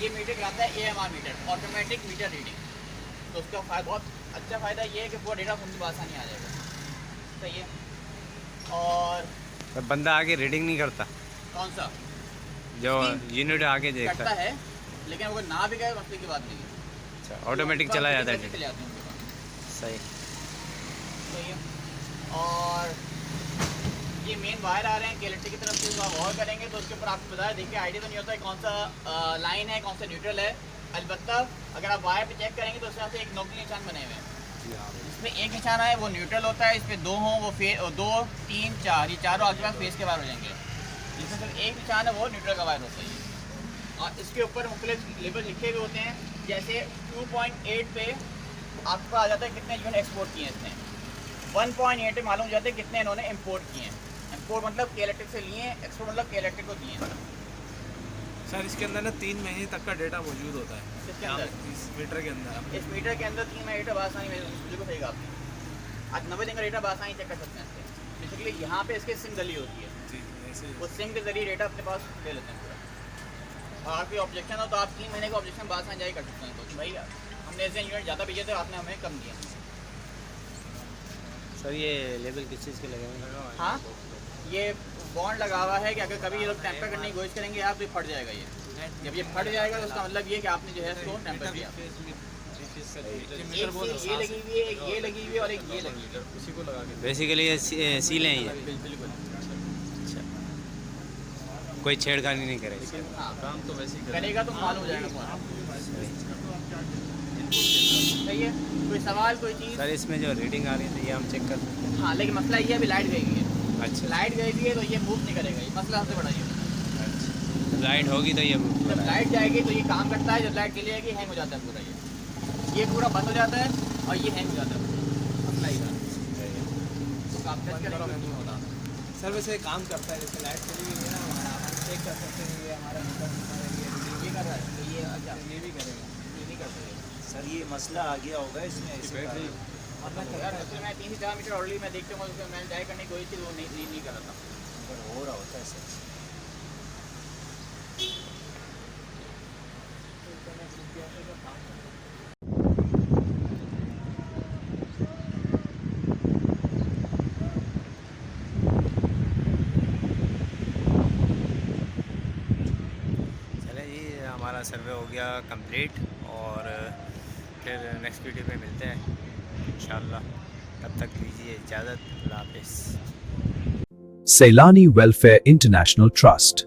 ये मीटर कहलाता है AMR meter, automatic meter reading. तो उसका बहुत अच्छा फ़ायदा ये है कि पूरा डेटा फ़ोन में आसानी आ जाएगा। सही है, और तो बंदा आगे रीडिंग नहीं करता, कौन सा जो यूनिट आगे देखता करता है। है, लेकिन अगर ना भी गए मसले की बात नहीं है, अच्छा, ऑटोमेटिक चला जाता है। चले जाते हैं उनके पास। सही। सही है, और ये मेन वायर आ रहे हैं इलेक्ट्रिक की तरफ से, तो आप गौर करेंगे तो उसके ऊपर आपको बताया, देखिए आइडिया तो नहीं होता है कौन सा लाइन है, कौन सा न्यूट्रल है। अलबत्ता अगर आप वायर पे चेक करेंगे तो उसके से एक नोक के निशान बने हुए हैं, इसमें एक निशान है वो न्यूट्रल होता है, इस पर दो हों वो 2 3 4 ये चारों आपके पास फेस के वायर हो जाएंगे। इसमें सिर्फ एक निशान है वो न्यूट्रल का वायर होता है। और इसके ऊपर मुख्तलिफ लेबल लिखे हुए होते हैं, जैसे 2.8 पे आपको आ जाता है कितने यूनिट एक्सपोर्ट किए हैं इसने, 1.8 पे मालूम हो जाता है कितने इन्होंने इम्पोर्ट किए हैं। इम्पोर्ट मतलब के इलेक्ट्रिक से लिए हैं, एक्सपोर्ट मतलब के इलेक्ट्रिक को दिए हैं। सर इसके अंदर ना 3 महीने तक का डेटा मौजूद होता है इसके अंदर इस मीटर के अंदर। इस मीटर के अंदर 3 महीने बासानी बिल्कुल सही कहा आपने। आज 90 दिन का डेटा बासानी चेक कर सकते हैं इसके। बेसिकली यहाँ पे इसके सिम डली होती है, जी ऐसे ही। वो सिम के जरिए डेटा अपने पास ले लेते हैं पूरा। और आपकी ऑब्जेक्शन हो तो आप 3 महीने का ऑब्जेक्शन बासानी जारी कर सकते हैं, तो भाई हमने ऐसे यूनिट ज़्यादा भेजे थे, आपने हमें कम दिया। सर ये लेबल किस चीज़ के लगे हुए हैं? हाँ, ये बॉन्ड लगा हुआ है कि अगर कभी ये लोग टेम्पर करने की कोशिश करेंगे आप तो ये फट जाएगा। ये जब ये फट जाएगा तो उसका मतलब ये है कि आपने जो है इसको टेम्पर किया। एक सील ये लगी हुई है, एक ये लगी हुई है और एक ये लगी हुई है। उसी को लगा के बेसिकली ये सीलें ही है। बिल्कुल। अच्छा, कोई छेड़खानी नहीं करे इसके। हाँ, काम तो वैसे ही करेगा तो मालूम हो जाएगा पूरा। सही है, कोई सवाल कोई चीज़? सर इसमें जो रीडिंग आ रही है ये हम चेक कर सकते हैं? हाँ, लेकिन मसला ये है अभी लाइट गई हुई है। अच्छा, लाइट गई हुई है तो ये मूव नहीं करेगा, ये मसला सबसे बड़ा ये है। लाइट होगी तो ये जब लाइट जाएगी तो ये काम करता है, जब लाइट चली जाएगी हैंग हो जाता है पूरा। ये पूरा बंद हो जाता है और ये हैंग हो जाता है पूरा। मसला ही था तो काम टच करेंगे नहीं होता। सर वैसे काम करता है, जैसे लाइट चली गई है ना हमारा, हम चेक कर सकते हैं ये हमारा मीटर ये कर रहा है तो ये अच्छा ये भी करेगा। ये नहीं कर सकते। सर ये मसला आ गया होगा इसमें ऐसे कारण। मतलब यार उसमें मैं 3 से 4 मीटर ऑलरेडी मैं देखता हूँ, उसमें मैंने ट्राई करने की कोशिश की वो नहीं कर रहा था। पर हो रहा होता है सर। चले जी, हमारा सर्वे हो गया कंप्लीट और फिर नेक्स्ट वीडियो पे मिलते हैं इंशाल्लाह। तब तक दीजिए इजाज़त। अल्लाह हाफिज़। Ceylani Welfare International Trust